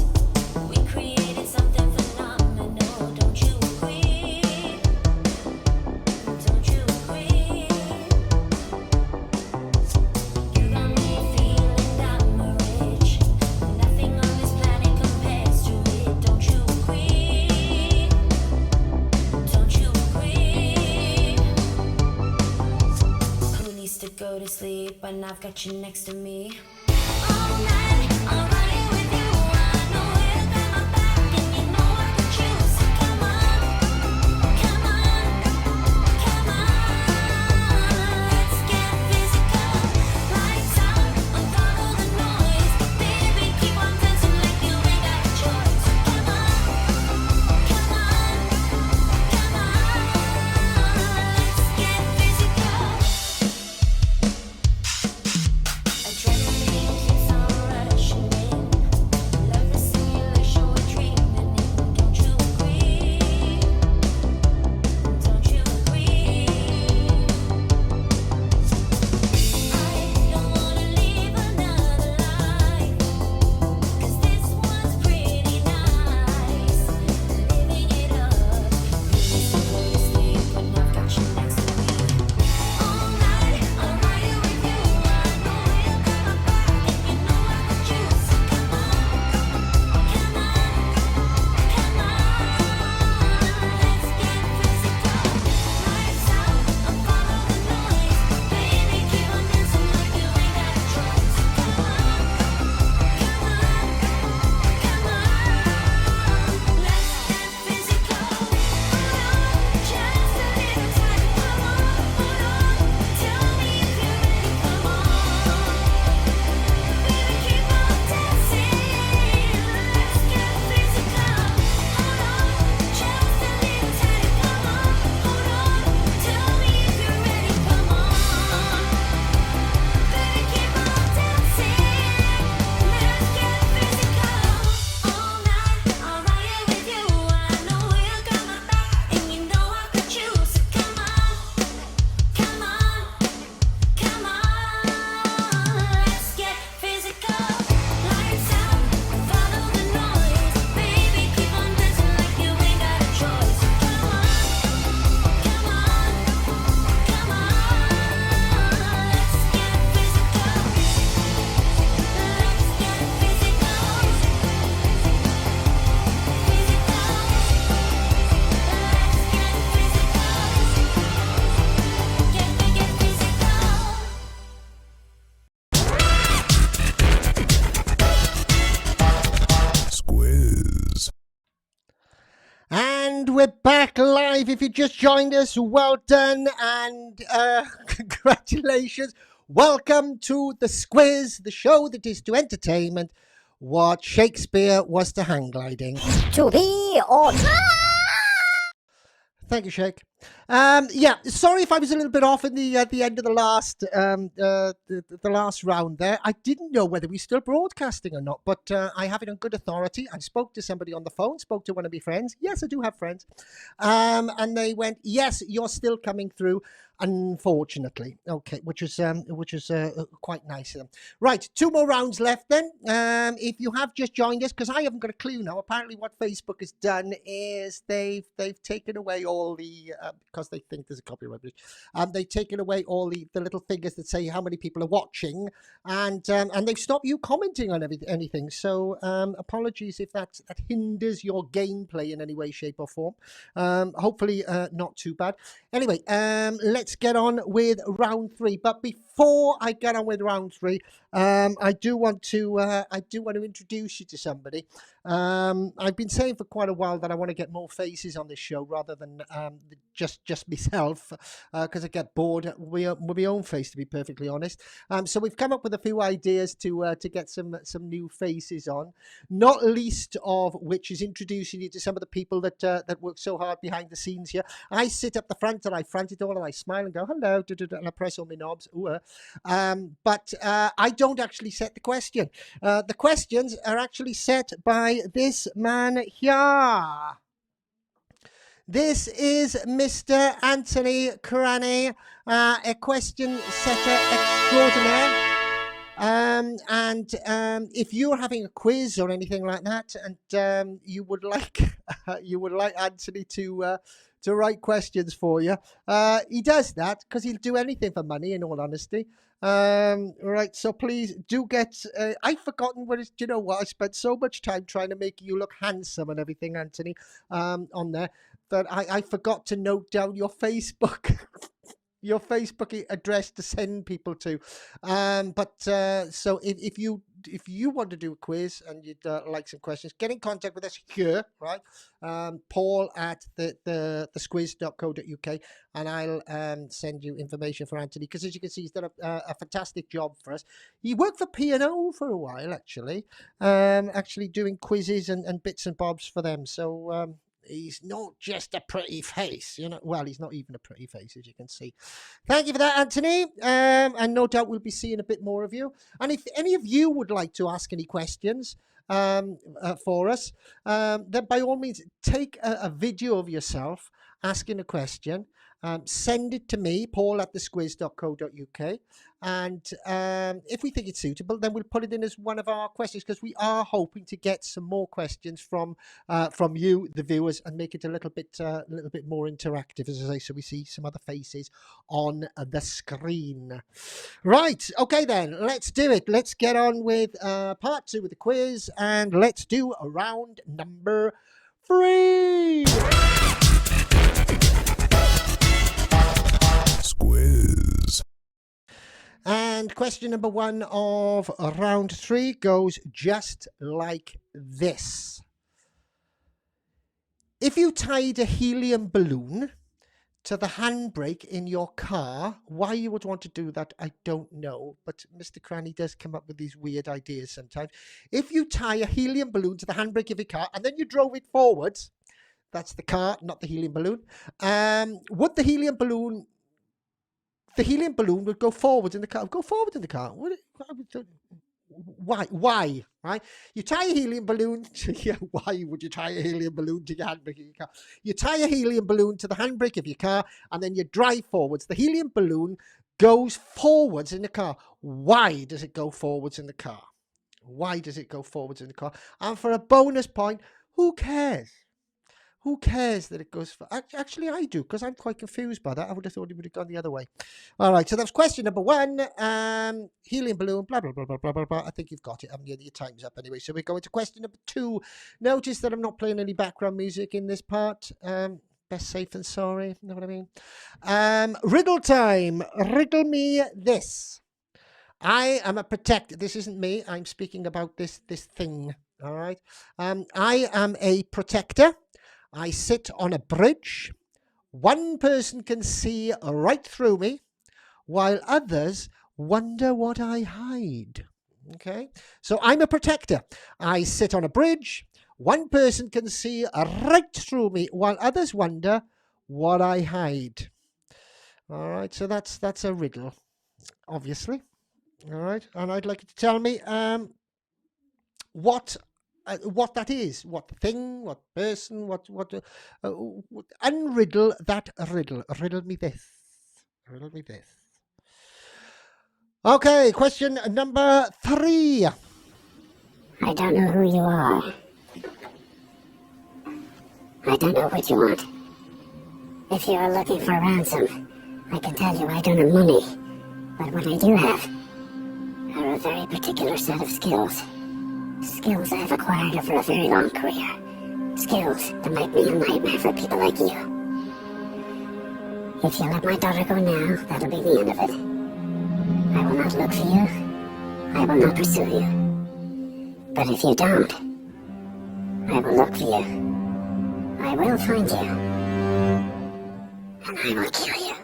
We created something phenomenal. Don't you agree? Don't you agree? You got me feeling that we're rich. Nothing on this planet compares to it. Don't you agree? Don't you agree? Who needs to go to sleep when I've got you next to me? All night, I'm riding with you. I know you've got my back, and you know I can choose. Come on, come on, come on. Let's get physical. Lights out, unthrottle the noise. Baby, keep on dancing like you ain't got a choice. Come on, come on, come on. Let's get physical. Adrenaline we're back live. If you just joined us, well done and congratulations. Welcome to the Squiz, the show that is to entertainment what Shakespeare was to hang gliding. To be or Thank you, Shake. Yeah, sorry if I was a little bit off in the at the end of the last round there. I didn't know whether we still broadcasting or not, but I have it on good authority. I spoke to somebody on the phone, spoke to one of my friends. Yes, I do have friends, and they went, "Yes, you're still coming through." Unfortunately, okay, which is quite nice of them. Right, 2 more rounds left then. If you have just joined us, because I haven't got a clue now. Apparently, what Facebook has done is they've taken away all the because they think there's a copyright breach. They've taken away all the little figures that say how many people are watching, and they've stopped you commenting on anything. So apologies if that hinders your gameplay in any way, shape, or form. Hopefully not too bad. Anyway, let's get on with round 3. But before I get on with round 3, I do want to introduce you to somebody. I've been saying for quite a while that I want to get more faces on this show rather than just myself, because I get bored with my own face, to be perfectly honest. So we've come up with a few ideas to get some new faces on, not least of which is introducing you to some of the people that work so hard behind the scenes here. I sit up the front and I front it all and I smile and go hello, and I press all my knobs. But I don't actually set the question. The questions are actually set by this man here. This is Mr. Anthony Cranney, a question setter extraordinaire. If you're having a quiz or anything like that, and you would like Anthony to write questions for you, he does that because he'll do anything for money. In all honesty, right. So please do get. I've forgotten what it's. Do you know what? I spent so much time trying to make you look handsome and everything, Anthony, on there, that I forgot to note down your Facebook. Your Facebook address to send people to, so if you want to do a quiz and you'd like some questions, get in contact with us here, right? Paul at the squiz.co.uk, and I'll send you information for Anthony, because as you can see, he's done a fantastic job for us. He worked for P&O for a while, actually doing quizzes and bits and bobs for them. So he's not just a pretty face, you know. Well, he's not even a pretty face, as you can see. Thank you for that, Anthony. And no doubt we'll be seeing a bit more of you. And if any of you would like to ask any questions for us, then by all means, take a video of yourself asking a question. Send it to me, Paul at thesquiz.co.uk. And if we think it's suitable, then we'll put it in as one of our questions, because we are hoping to get some more questions from you, the viewers, and make it a little bit more interactive, as I say, so we see some other faces on the screen. Right, okay then, let's do it. Let's get on with part 2 of the quiz, and let's do round number 3. Squiz. And question number 1 of round 3 goes just like this. If you tied a helium balloon to the handbrake in your car, why you would want to do that, I don't know. But Mr. Cranney does come up with these weird ideas sometimes. If you tie a helium balloon to the handbrake of your car and then you drove it forwards, that's the car, not the helium balloon. Would the helium balloon would go forward in the car. Go forward in the car. Why? Right? You tie a helium balloon to why would you tie a helium balloon to your handbrake of your car? You tie a helium balloon to the handbrake of your car and then you drive forwards. The helium balloon goes forwards in the car. Why does it go forwards in the car? Why does it go forwards in the car? And for a bonus point, who cares? Who cares that it goes for... Actually, I do, because I'm quite confused by that. I would have thought it would have gone the other way. All right, so that's question number 1. Helium balloon, blah, blah, blah, blah, blah, blah, blah. I think you've got it. Your time's up anyway. So we're going to question number 2. Notice that I'm not playing any background music in this part. Best safe than sorry, you know what I mean? Riddle time. Riddle me this. I am a protector. This isn't me. I'm speaking about this thing. All right. I am a protector. I sit on a bridge. One person can see right through me, while others wonder what I hide. Okay, so I'm a protector. I sit on a bridge. One person can see right through me, while others wonder what I hide. All right, so that's a riddle, obviously. All right, and I'd like you to tell me what that is, what thing, what person, unriddle that riddle. Riddle me this. Riddle me this. Okay, question number 3. I don't know who you are. I don't know what you want. If you are looking for ransom, I can tell you I don't have money. But what I do have are a very particular set of skills. Skills I have acquired over a very long career. Skills that might be a nightmare for people like you. If you let my daughter go now, that'll be the end of it. I will not look for you. I will not pursue you. But if you don't, I will look for you. I will find you. And I will kill you.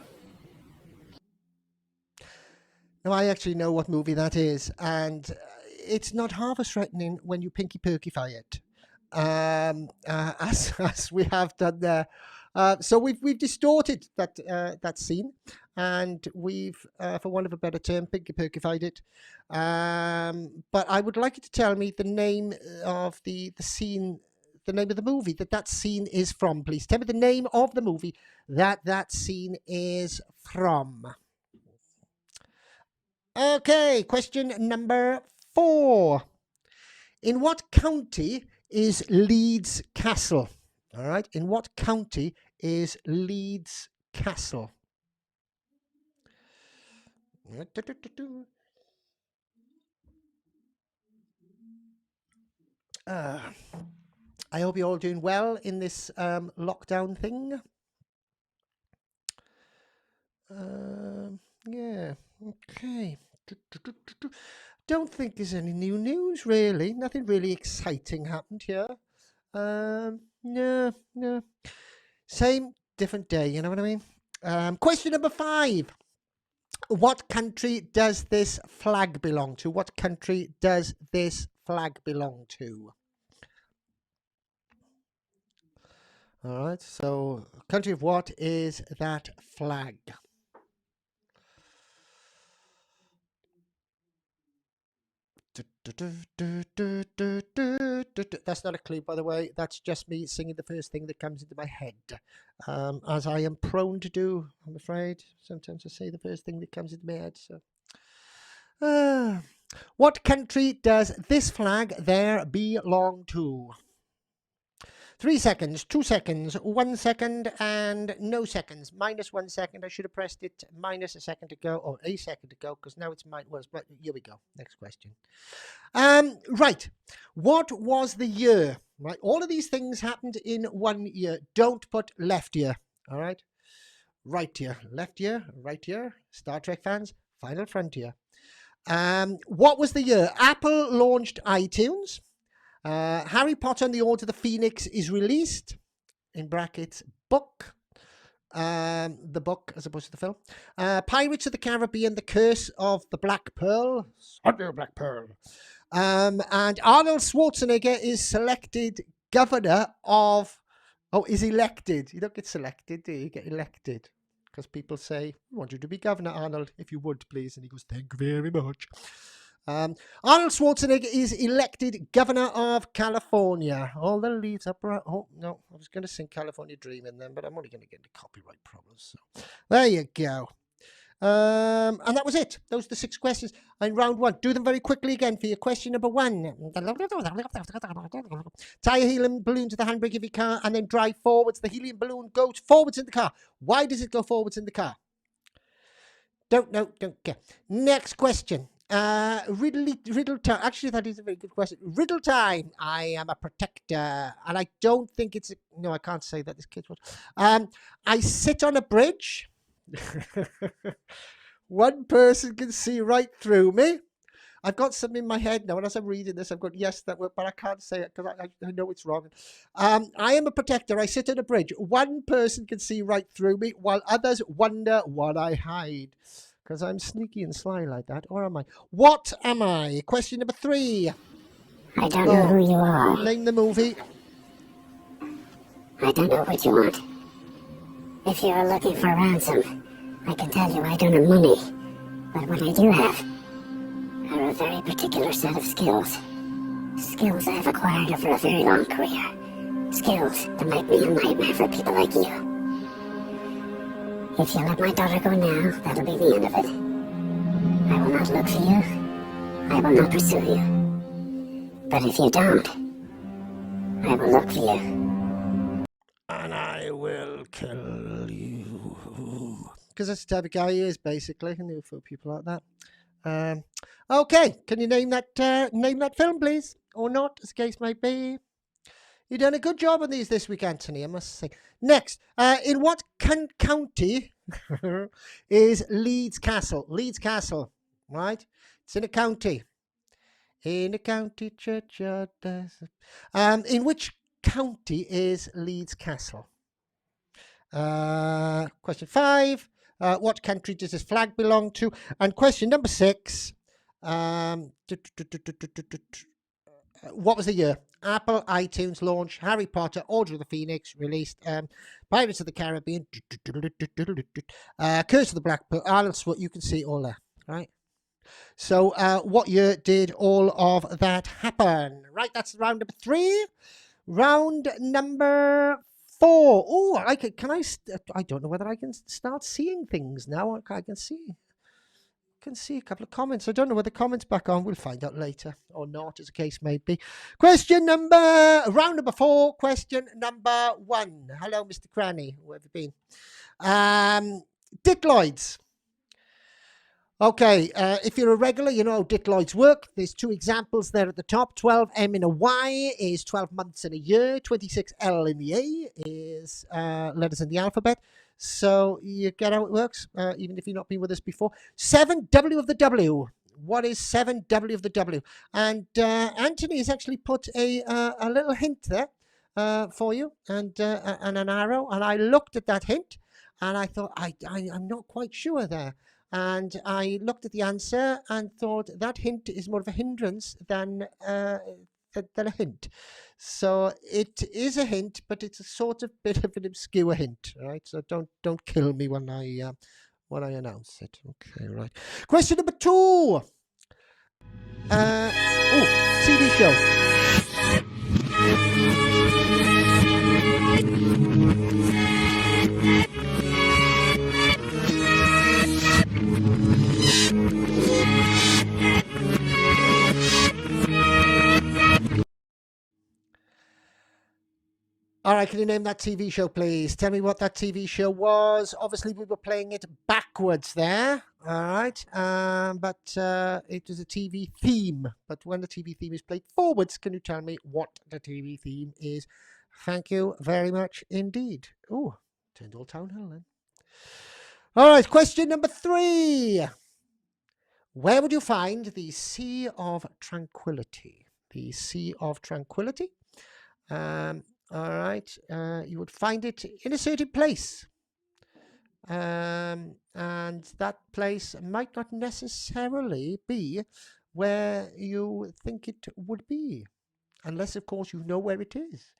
Now, I actually know what movie that is, and it's not half as threatening when you pinky perkyfy it, as we have done there. So we've distorted that scene, and we've, for want of a better term, pinky perkyfied it. But I would like you to tell me the name of the scene, the name of the movie that scene is from, please. Tell me the name of the movie that scene is from. Okay, question number 4. In what county is Leeds Castle? All right, in what county is Leeds Castle? I hope you're all doing well in this lockdown thing. Yeah, okay. Don't think there's any new news, really. Nothing really exciting happened here. No. Same, different day, you know what I mean? Question number 5. What country does this flag belong to? What country does this flag belong to? All right, so country of what is that flag? That's not a clue, by the way. That's just me singing the first thing that comes into my head. As I am prone to do, I'm afraid. Sometimes I say the first thing that comes into my head. So, what country does this flag there belong to? 3 seconds, 2 seconds, 1 second, and no seconds. Minus 1 second. I should have pressed it minus a second ago, or a second ago, because now it's minus. But here we go. Next question. Right. What was the year? Right. All of these things happened in 1 year. Don't put left year. All right. Right year, left year, right year. Star Trek fans, Final Frontier. What was the year? Apple launched iTunes. Harry Potter and the Order of the Phoenix is released, in brackets, book. The book as opposed to the film. Pirates of the Caribbean, The Curse of the Black Pearl. Black Pearl. And Arnold Schwarzenegger is selected governor of... Oh, is elected. You don't get selected, do you? You get elected. Because people say, we want you to be governor, Arnold, if you would, please. And he goes, thank you very much. Arnold Schwarzenegger is elected governor of California. All the leaves up. Oh, no, I was going to sing California Dreamin' then, but I'm only going to get into copyright problems. So there you go. And that was it. Those are the 6 questions in round 1. Do them very quickly again for your question number 1. Tie a helium balloon to the handbrake of your car and then drive forwards. The helium balloon goes forwards in the car. Why does it go forwards in the car? Don't know, don't care. Next question. Riddle time. Actually, that is a very good question. Riddle time. I am a protector, and I don't think it's no. I can't say that. This kid's one. I sit on a bridge. One person can see right through me. I've got something in my head now, and as I'm reading this, I've got yes, that word, but I can't say it because I know it's wrong. I am a protector. I sit on a bridge. One person can see right through me, while others wonder what I hide. Because I'm sneaky and sly like that, or am I? What am I? Question number 3. I don't know who you are. Name the movie. I don't know what you want. If you are looking for ransom, I can tell you I don't have money. But what I do have are a very particular set of skills. Skills I've acquired over a very long career. Skills that might be a nightmare for people like you. If you let my daughter go now, that'll be the end of it. I will not look for you. I will not pursue you. But if you don't, I will look for you. And I will kill you. Because that's the type of guy he is, basically. I knew for people like that. Okay, can you name that film, please? Or not, as the case might be. You've done a good job on these this week, Anthony, I must say. Next, in what county is Leeds Castle? Leeds Castle, right? It's in a county. In a county churchyard. In which county is Leeds Castle? Question 5. What country does this flag belong to? And question number 6. What was the year? Apple, iTunes launch, Harry Potter, Order of the Phoenix released, Pirates of the Caribbean, Curse of the Black Pearl, Arnold Schwarzenegger. You can see all there, right? So, what year did all of that happen? Right, that's round number 3. Round number 4. Oh, I don't know whether I can start seeing things now. I can see a couple of comments. I don't know whether the comments back on. We'll find out later or not, as the case may be. Round number 4. Question number 1. Hello, Mr. Cranny. Where have you been? Diploids. Okay, if you're a regular, you know how diploids work. There's 2 examples there at the top. 12M in a Y is 12 months in a year. 26L in the A is letters in the alphabet. So you get how it works, even if you've not been with us before. 7W of the W. What is 7W of the W? And Anthony has actually put a little hint there for you and an arrow. And I looked at that hint and I thought, I'm not quite sure there. And I looked at the answer and thought that hint is more of a hindrance than a hint. So it is a hint, but it's a sort of bit of an obscure hint, right? So don't kill me when I announce it. Okay, right. Question number 2. TV show. All right, can you name that TV show, please? Tell me what that TV show was. Obviously, we were playing it backwards there. All right, but it was a TV theme. But when the TV theme is played forwards, can you tell me what the TV theme is? Thank you very much indeed. Oh, turned all Town Hill then. All right, question number 3. Where would you find the Sea of Tranquility? The Sea of Tranquility. All right, you would find it in a certain place. And that place might not necessarily be where you think it would be. Unless, of course, you know where it is.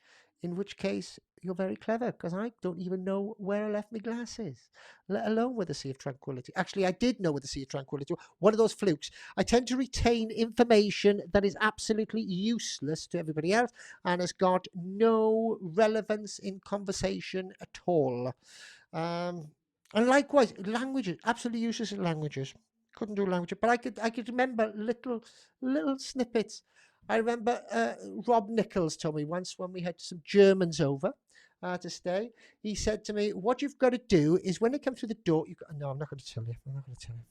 In which case, you're very clever, because I don't even know where I left my glasses, let alone where the Sea of Tranquility. Actually, I did know where the Sea of Tranquility was. One of those flukes. I tend to retain information that is absolutely useless to everybody else and has got no relevance in conversation at all. And likewise, languages, absolutely useless in languages. Couldn't do languages, but I could remember little snippets. I remember Rob Nichols told me once when we had some Germans over to stay. He said to me, "What you've got to do is when they come through the door, no, I'm not going to tell you. I'm not going to tell you.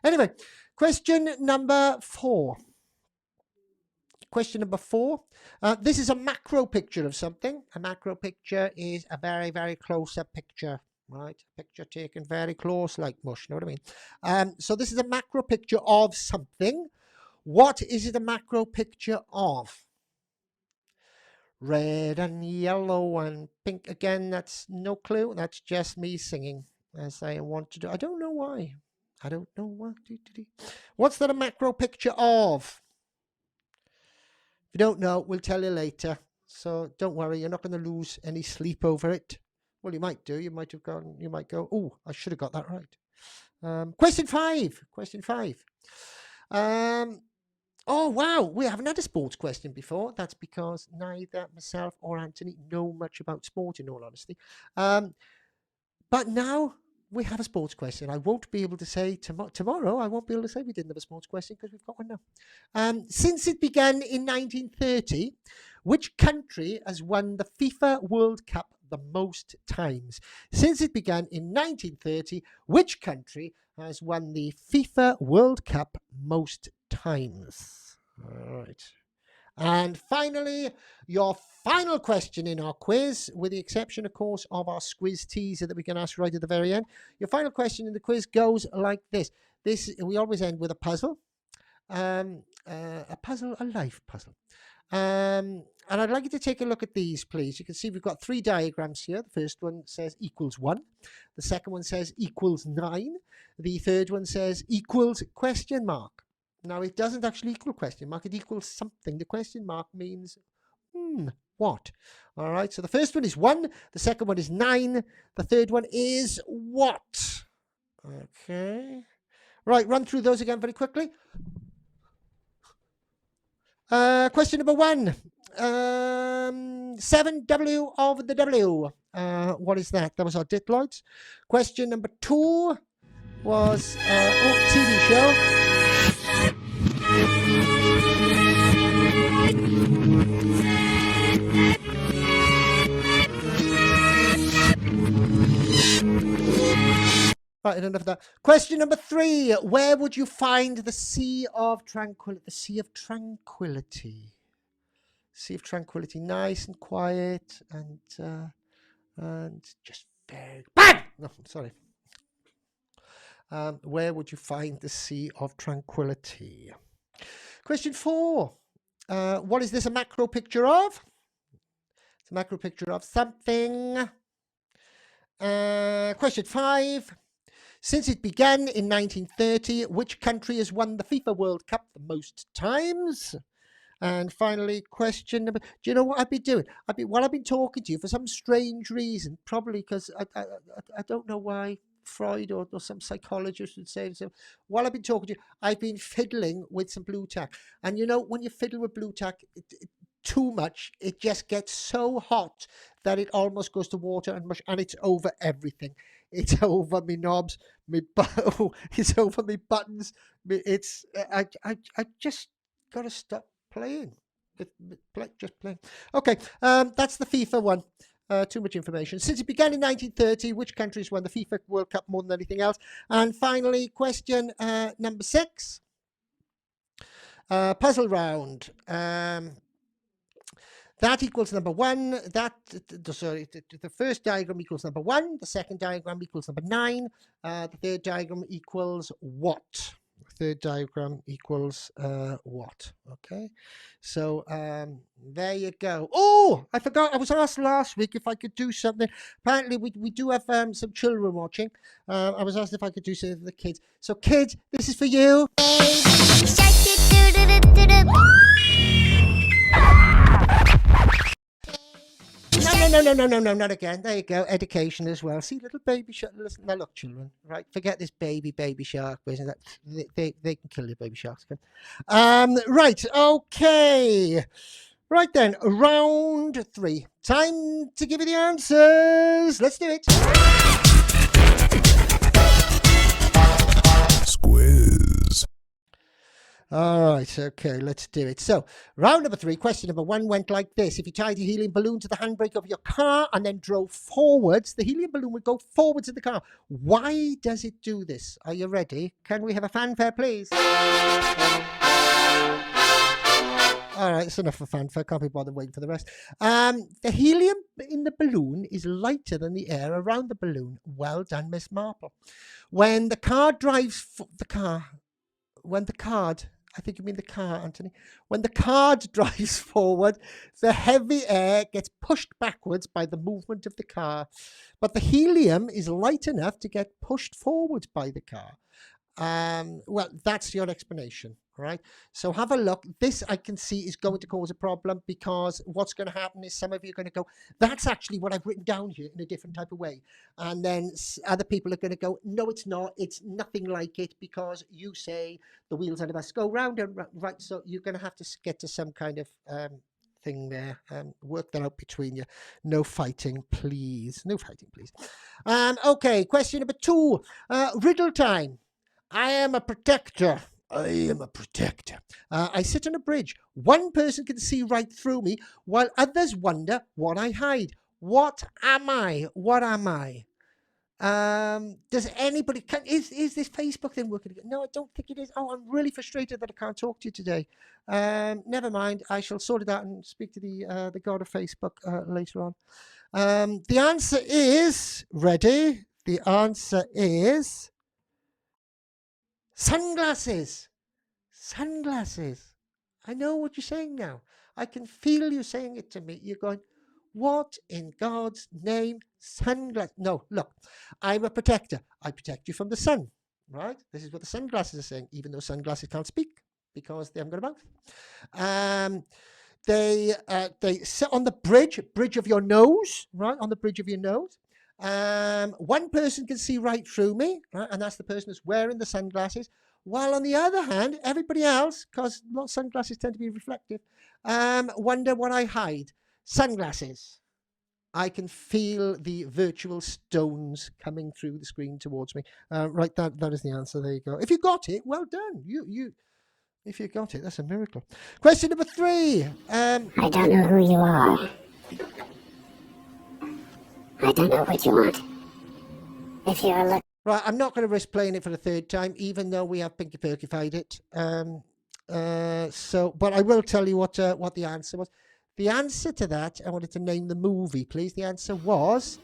Anyway, question number 4. Question number 4. This is a macro picture of something. A macro picture is a very, very close-up picture. right? Picture taken very close like mush, know what I mean? So this is a macro picture of something. What is it a macro picture of? Red and yellow and pink. Again, that's no clue. That's just me singing as I want to do. I don't know why. I don't know why. What's that a macro picture of? If you don't know, we'll tell you later. So don't worry, you're not going to lose any sleep over it. Well, you might do. You might go, oh, I should have got that right. Question 5. Oh, wow, we haven't had a sports question before. That's because neither myself or Anthony know much about sport, in all honesty. But now we have a sports question. I won't be able to say tomorrow, I won't be able to say we didn't have a sports question because we've got one now. Since it began in 1930, which country has won the FIFA World Cup the most times? Since it began in 1930, which country has won the FIFA World Cup most times? All right. And finally, your final question in our quiz, with the exception, of course, of our Squiz teaser that we can ask right at the very end. Your final question in the quiz goes like this. We always end with a puzzle. A life puzzle. And I'd like you to take a look at these, please. You can see we've got 3 diagrams here. The first one says equals 1. The second one says equals 9. The third one says equals question mark. Now, it doesn't actually equal question mark. It equals something. The question mark means what? All right. So the first one is 1. The second one is 9. The third one is what? Okay. Right. Run through those again very quickly. Question number 1. 7W of the W. What is that? That was our ditloids. Question number 2 was TV show. Right, enough of that. Question number 3. Where would you find the Sea of Tranquility? The Sea of Tranquility. Sea of Tranquility, nice and quiet and just very bang! No, sorry. Where would you find the Sea of Tranquility? Question 4. What is this a macro picture of? It's a macro picture of something. Question 5. Since it began in 1930, which country has won the FIFA World Cup the most times? And finally, question number, do you know what I've been doing? I've been talking to you for some strange reason, probably because I don't know why Freud or some psychologist would say so. While I've been talking to you, I've been fiddling with some blue tack. And you know, when you fiddle with blue tack, too much, it just gets so hot that it almost goes to water and mush, and it's over everything. It's over me knobs, it's over me buttons. I just gotta stop playing. Just playing. Okay, that's the FIFA one. Too much information. Since it began in 1930, which countries won the FIFA World Cup more than anything else? And finally, question number 6. Puzzle round. That equals number 1. The first diagram equals number 1. The second diagram equals number 9. The third diagram equals what? Third diagram equals what? Okay, so there you go. Oh, I forgot. I was asked last week if I could do something. Apparently, we do have some children watching. I was asked if I could do something for the kids. So, kids, this is for you. No, not again. There you go. Education as well. See, little baby shark. Listen, now look, children, right? Forget this baby shark business. They can kill your baby sharks. Right. Okay. Right then, round 3. Time to give you the answers. Let's do it. Squiz. All right, okay, let's do it. So, round number 3, question number 1 went like this. If you tied a helium balloon to the handbrake of your car and then drove forwards, the helium balloon would go forwards in the car. Why does it do this? Are you ready? Can we have a fanfare, please? All right, it's enough for fanfare. Can't be bothered waiting for the rest. The helium in the balloon is lighter than the air around the balloon. Well done, Miss Marple. When the car drives when the card, I think you mean the car, Anthony. When the card drives forward, the heavy air gets pushed backwards by the movement of the car, but the helium is light enough to get pushed forward by the car. Well, that's your explanation, all right? So have a look. This I can see is going to cause a problem, because what's going to happen is some of you are going to go, that's actually what I've written down here in a different type of way. And then other people are going to go, no, it's not. It's nothing like it, because you say the wheels on the bus go round and round, right? So you're going to have to get to some kind of thing there. Work that out between you. No fighting, please. No fighting, please. Okay, question number 2. Riddle time. I am a protector. I am a protector. I sit on a bridge. One person can see right through me, while others wonder what I hide. What am I? What am I? Does anybody... Is this Facebook thing working again? No, I don't think it is. Oh, I'm really frustrated that I can't talk to you today. Never mind. I shall sort it out and speak to the god of Facebook later on. The answer is... Ready? The answer is... Sunglasses. Sunglasses. I know what you're saying now. I can feel you saying it to me. You're going, what in God's name? Sunglasses. No, look, I'm a protector. I protect you from the sun, right? This is what the sunglasses are saying, even though sunglasses can't speak because they haven't got a mouth. They sit on the bridge of your nose, right? On the bridge of your nose. One person can see right through me, right? And that's the person that's wearing the sunglasses. While on the other hand, everybody else, because sunglasses tend to be reflective, wonder what I hide. Sunglasses. I can feel the virtual stones coming through the screen towards me. Right, that is the answer. There you go. If you got it, well done. If you got it, that's a miracle. Question number 3. I don't know who you are. I don't know what you want. If you're looking... Right, I'm not going to risk playing it for the 3rd time, even though we have Pinky Perkified it. But I will tell you what the answer was. The answer to that, I wanted to name the movie, please. The answer was...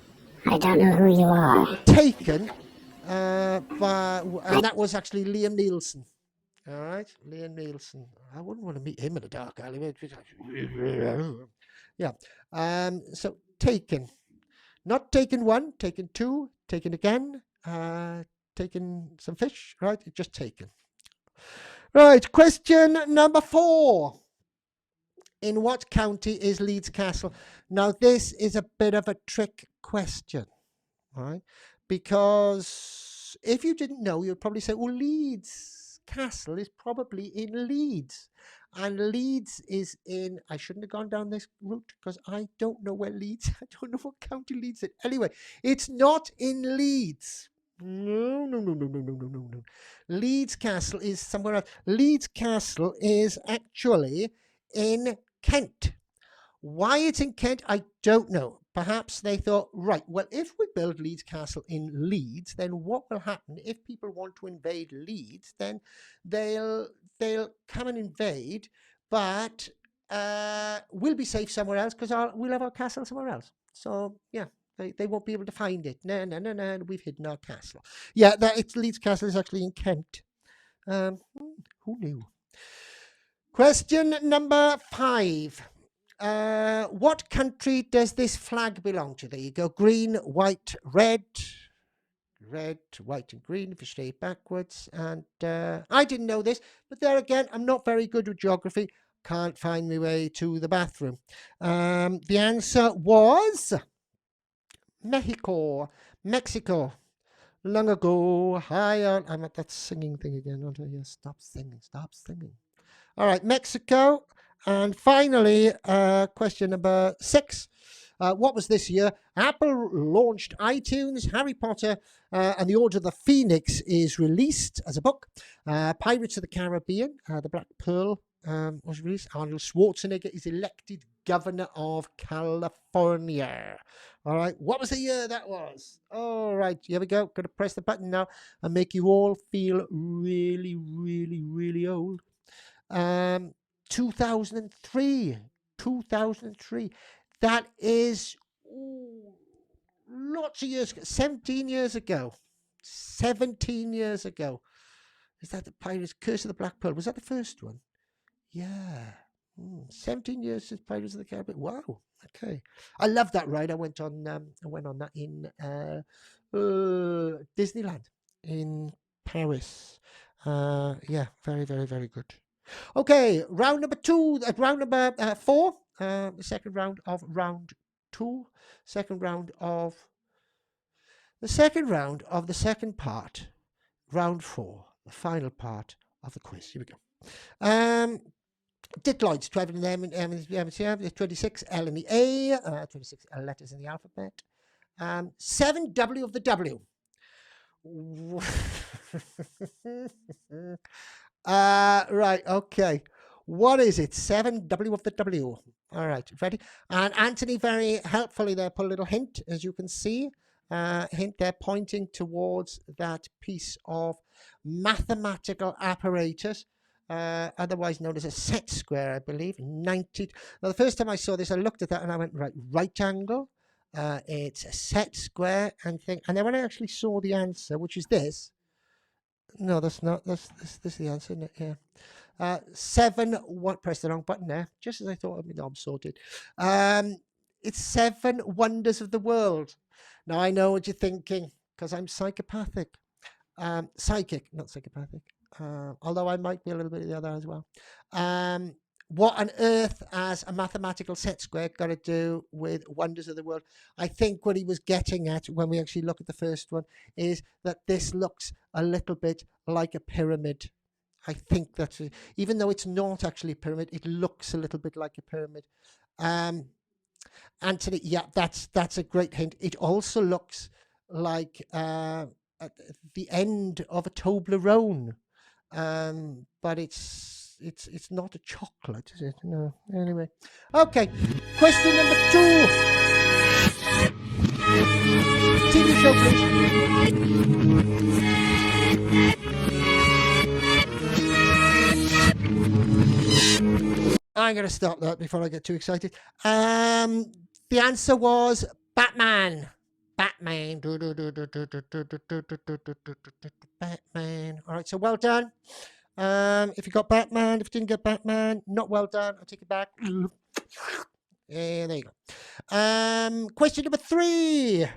I don't know who you are. Taken, and that was actually Liam Neeson. All right, Liam Neeson. I wouldn't want to meet him in a dark alley. Yeah. So Taken. Not Taken 1, Taken 2, Taken again, Taken some fish, right? Just Taken. Right, question number 4. In what county is Leeds Castle? Now, this is a bit of a trick question, right? Because if you didn't know, you'd probably say, well, Leeds Castle is probably in Leeds. And Leeds is in... I shouldn't have gone down this route because I don't know where Leeds... I don't know what county Leeds is. Anyway, it's not in Leeds. No. Leeds Castle is somewhere else. Leeds Castle is actually in Kent. Why it's in Kent, I don't know. Perhaps they thought, right, well, if we build Leeds Castle in Leeds, then what will happen if people want to invade Leeds? Then they'll come and invade, but we'll be safe somewhere else because we'll have our castle somewhere else. So, yeah, they won't be able to find it. No, we've hidden our castle. Yeah, Leeds Castle is actually in Kent. Who knew? Question number 5. What country does this flag belong to? There you go. Green, white, red. Red, white and green if you stay backwards. And I didn't know this, but there again, I'm not very good with geography. Can't find my way to the bathroom. The answer was Mexico. Long ago, I'm at that singing thing again, aren't I? Yeah, stop singing. All right, Mexico. And finally, question number 6. What was this year? Apple launched iTunes, Harry Potter, and the Order of the Phoenix is released as a book. Pirates of the Caribbean, The Black Pearl was released. Arnold Schwarzenegger is elected governor of California. All right, what was the year that was? All right, here we go. Going to press the button now and make you all feel really, really, really old. 2003. 2003. That is lots of years ago. 17 years ago. 17 years ago. Is that the Pirates Curse of the Black Pearl? Was that the first one? Yeah. 17 years since Pirates of the Caribbean. Wow. Okay. I love that ride. I went on that in Disneyland in Paris. Yeah, very, very, very good. Okay, round number two, round number four, the second round of round two, second round of the second part, round four, the final part of the quiz. Here we go. Dick Lloyd's, 12 in M, 26 L in the A, 26 L letters in the alphabet. 7 W of the W. Right, okay. What is it? 7 W of the W. All right, ready? And Anthony very helpfully there put a little hint, as you can see. Hint there pointing towards that piece of mathematical apparatus, otherwise known as a set square, I believe. 90. Now, the first time I saw this, I looked at that and I went, right angle. It's a set square and thing. And then when I actually saw the answer, which is this, no, that's not. This is the answer, isn't it? Yeah. 7. What? Press the wrong button there. Just as I thought. I mean, I'm sorted. It's 7 wonders of the world. Now I know what you're thinking because I'm psychopathic, psychic, not psychopathic. Although I might be a little bit of the other as well. What on earth has a mathematical set square got to do with wonders of the world? I think what he was getting at when we actually look at the first one is that this looks a little bit like a pyramid. I think that's it. Even though it's not actually a pyramid, it looks a little bit like a pyramid. Anthony, yeah, that's a great hint. It also looks like at the end of a Toblerone, but it's not a chocolate, is it? No. Anyway, okay. Question number 2. TV show, please. I'm going to stop that before I get too excited. The answer was Batman. Batman. Batman. All right, so well done. If you got Batman, if you didn't get Batman, not well done. I'll take it back. Yeah, there you go. Question number 3.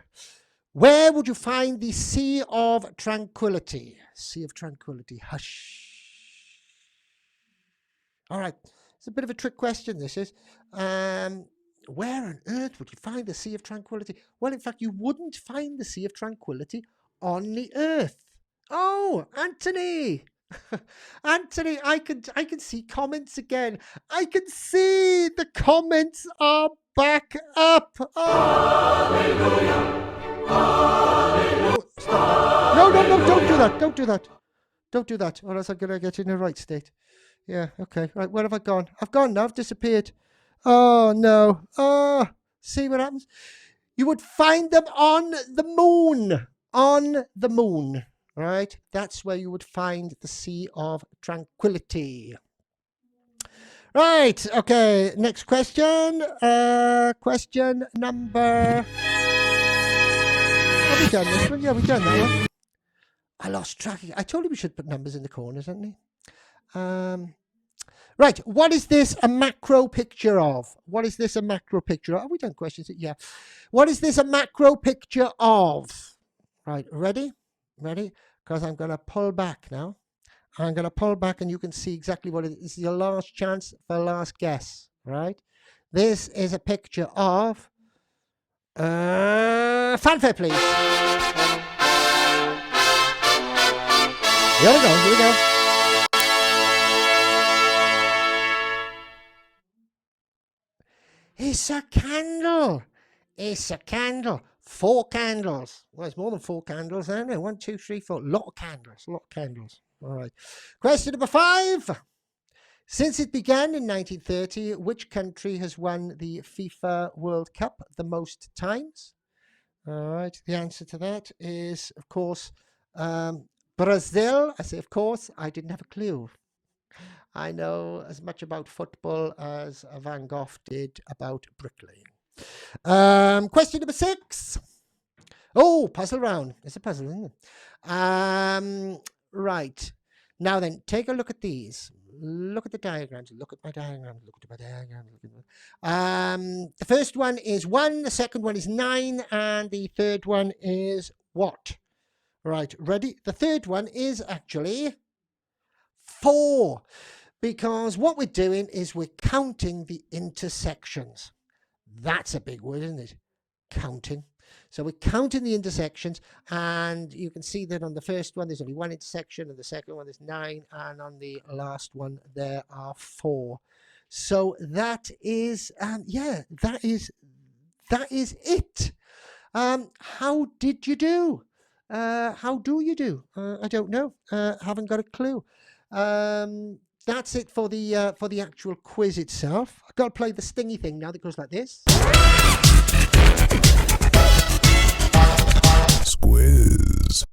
Where would you find the Sea of Tranquility? Sea of Tranquility. Hush. All right. It's a bit of a trick question, this is. Where on earth would you find the Sea of Tranquility? Well, in fact, you wouldn't find the Sea of Tranquility on the earth. Oh, Anthony. Anthony, I can see comments again. I can see the comments are back up. Oh. Hallelujah. Hallelujah. Stop that. No, don't do that. Don't do that. Don't do that, or else I'm going to get in the right state. Yeah, okay. Right, where have I gone? I've gone now. I've disappeared. Oh, no. Oh, see what happens? You would find them on the moon. On the moon. Right? That's where you would find the Sea of Tranquility. Right. Okay. Next question. Question number... Have we done this one? Yeah, we've done that one. I lost track. I told you we should put numbers in the corners, hadn't I? Right, what is this a macro picture of? What is this a macro picture of? Have we done questions? Yeah. What is this a macro picture of? Right, ready? Ready? Because I'm going to pull back now. I'm going to pull back and you can see exactly what it is. This is your last chance for a last guess, right? This is a picture of... fanfare, please. Here we go, here we go. It's a candle. It's a candle. 4 candles. Well, it's more than 4 candles, isn't it? 1, 2, 3, 4. Lot of candles. Lot of candles. All right. Question number 5. Since it began in 1930, which country has won the FIFA World Cup the most times? All right. The answer to that is, of course, Brazil. I say, of course. I didn't have a clue. I know as much about football as Van Gogh did about bricklaying. Question number 6. Oh, puzzle round. It's a puzzle, isn't it? Right. Now then, take a look at these. Look at the diagrams. Look at my diagrams. Look at my diagrams. The first one is 1, the second one is 9, and the third one is what? Right, ready? The third one is actually 4, because what we're doing is we're counting the intersections. That's a big word, isn't it? Counting. So we're counting the intersections, and you can see that on the first one there's only 1 intersection, and the second one there's 9, and on the last one there are 4. So that is, that is it. How did you do? How do you do? I don't know. Haven't got a clue. That's it for the actual quiz itself. I've got to play the stingy thing now that goes like this. Squiz.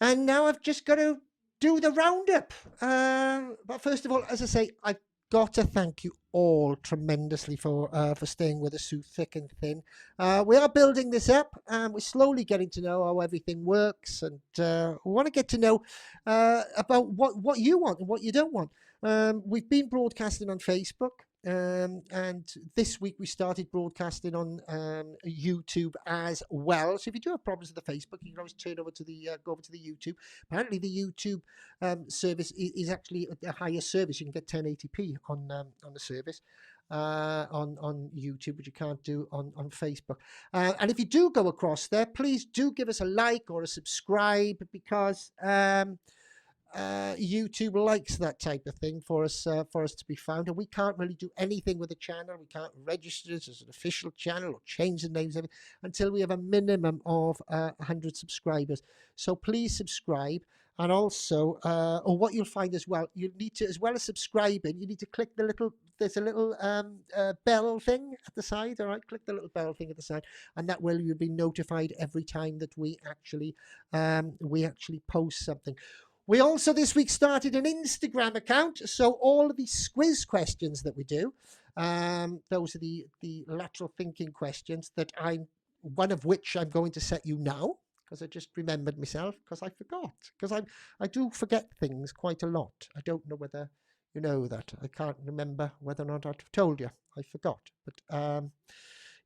And now I've just got to do the roundup. But first of all, as I say, I've got to thank you all tremendously for staying with us through thick and thin. We are building this up, and we're slowly getting to know how everything works, and we want to get to know about what you want and what you don't want. We've been broadcasting on Facebook. And this week we started broadcasting on YouTube as well. So if you do have problems with the Facebook, you can always turn over to the go over to the YouTube. Apparently, the YouTube service is actually a higher service. You can get 1080p on the service on YouTube, which you can't do on Facebook. And if you do go across there, please do give us a like or a subscribe, because YouTube likes that type of thing for us to be found, and we can't really do anything with the channel. We can't register it as an official channel or change the names of it until we have a minimum of 100 subscribers. So please subscribe, and also, or what you'll find as well, you need to, as well as subscribing, you need to click the little. There's a little bell thing at the side. All right, click the little bell thing at the side, and that way you'll be notified every time that we actually post something. We also this week started an Instagram account, so all of these Squiz questions that we do, those are the lateral thinking questions that one of which I'm going to set you now, because I just remembered myself, because I forgot, because I do forget things quite a lot. I don't know whether you know that. I can't remember whether or not I've told you. I forgot, but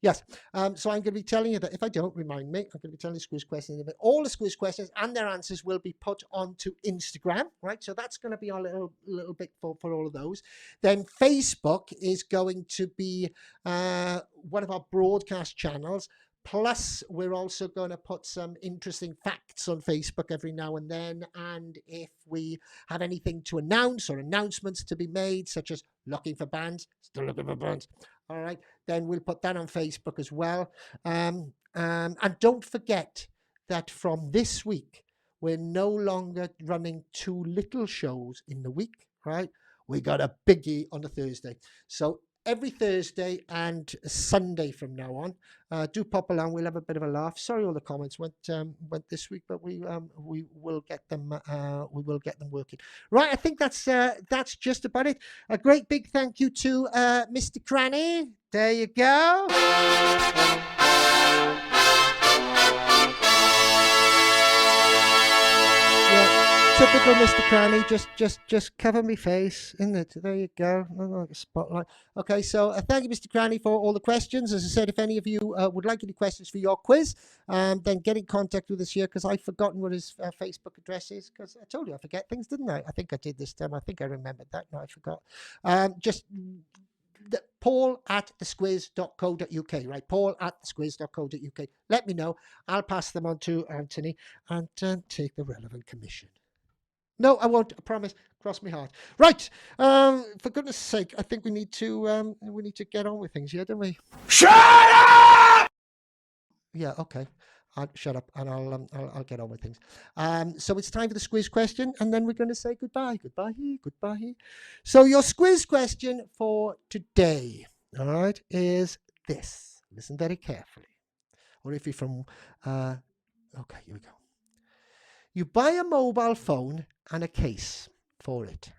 yes, so I'm going to be telling you that if I don't remind me, I'm going to be telling you Squiz questions. All the Squiz questions and their answers will be put onto Instagram, right? So that's going to be our little bit for all of those. Then Facebook is going to be one of our broadcast channels. Plus, we're also going to put some interesting facts on Facebook every now and then. And if we have anything to announce or announcements to be made, such as looking for bands, still looking for bands, all right, then we'll put that on Facebook as well. And don't forget that from this week, we're no longer running 2 little shows in the week, right? We got a biggie on a Thursday. So every Thursday and Sunday from now on, do pop along. We'll have a bit of a laugh. Sorry, all the comments went this week, but we will get them. We will get them working. Right, I think that's just about it. A great big thank you to Mr. Cranny. There you go. Typical Mr. Cranny, just cover me face, isn't it? There you go. Like a spotlight. Okay, so thank you, Mr. Cranny, for all the questions. As I said, if any of you would like any questions for your quiz, then get in contact with us here, because I've forgotten what his Facebook address is, because I told you I forget things, didn't I? I think I did this time. I think I remembered that. No, I forgot. Just paul@thesquiz.co.uk, right? paul@thesquiz.co.uk. Let me know. I'll pass them on to Anthony and take the relevant commission. No, I won't. I promise. Cross my heart. Right. For goodness' sake, I think we need to get on with things here, don't we? Shut up! Yeah. Okay. I'll shut up, and I'll get on with things. So it's time for the Squiz question, and then we're going to say goodbye. Goodbye. So your Squiz question for today, all right, is this. Listen very carefully. Or if you're from, okay, here we go. You buy a mobile phone and a case for it.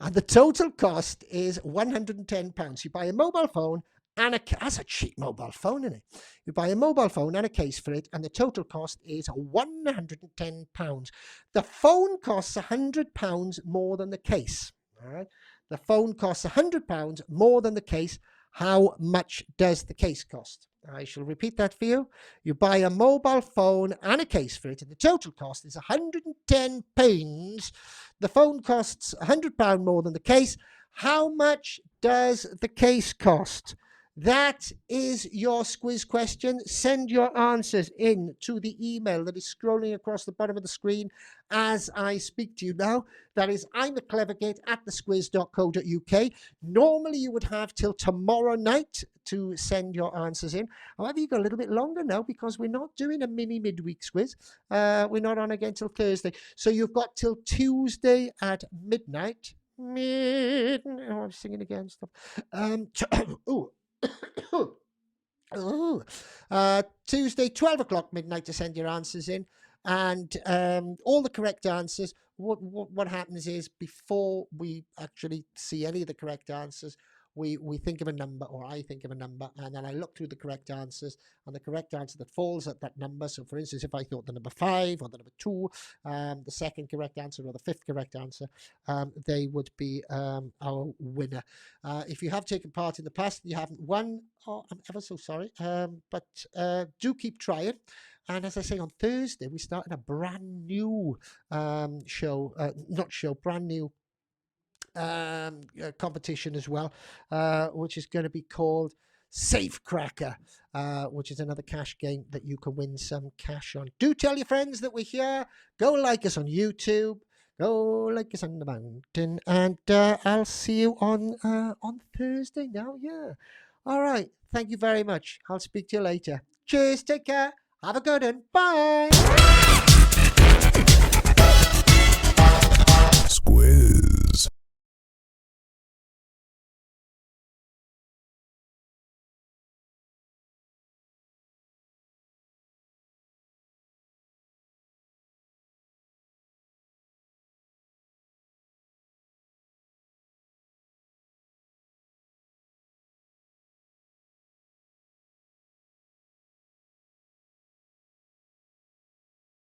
And the total cost is £110. You buy a mobile phone and that's a cheap mobile phone, isn't it? You buy a mobile phone and a case for it, and the total cost is £110. The phone costs £100 more than the case. All right. The phone costs £100 more than the case. How much does the case cost? I shall repeat that for you. You buy a mobile phone and a case for it, and the total cost is £110. The phone costs £100 more than the case. How much does the case cost? That is your Squiz question. Send your answers in to the email that is scrolling across the bottom of the screen as I speak to you now. That is imaclevergate@thesquiz.co.uk. Normally you would have till tomorrow night to send your answers in. However, you've got a little bit longer now because we're not doing a mini midweek Squiz. We're not on again till Thursday. So you've got till Tuesday at midnight. Oh, I'm singing again. Stop. Tuesday, 12 o'clock midnight to send your answers in. And all the correct answers, what happens is before we actually see any of the correct answers, we think of a number, or I think of a number, and then I look through the correct answers, and the correct answer that falls at that number. So, for instance, if I thought the number 5 or the number 2, the second correct answer or the fifth correct answer, they would be our winner. If you have taken part in the past and you haven't won, oh, I'm ever so sorry, but do keep trying. And as I say, on Thursday, we started a brand new brand new competition as well, which is going to be called Safecracker, which is another cash game that you can win some cash on. Do tell your friends that we're here. Go like us on YouTube. Go like us on the mountain. And I'll see you on Thursday now. Yeah. All right. Thank you very much. I'll speak to you later. Cheers. Take care. Have a good one. Bye.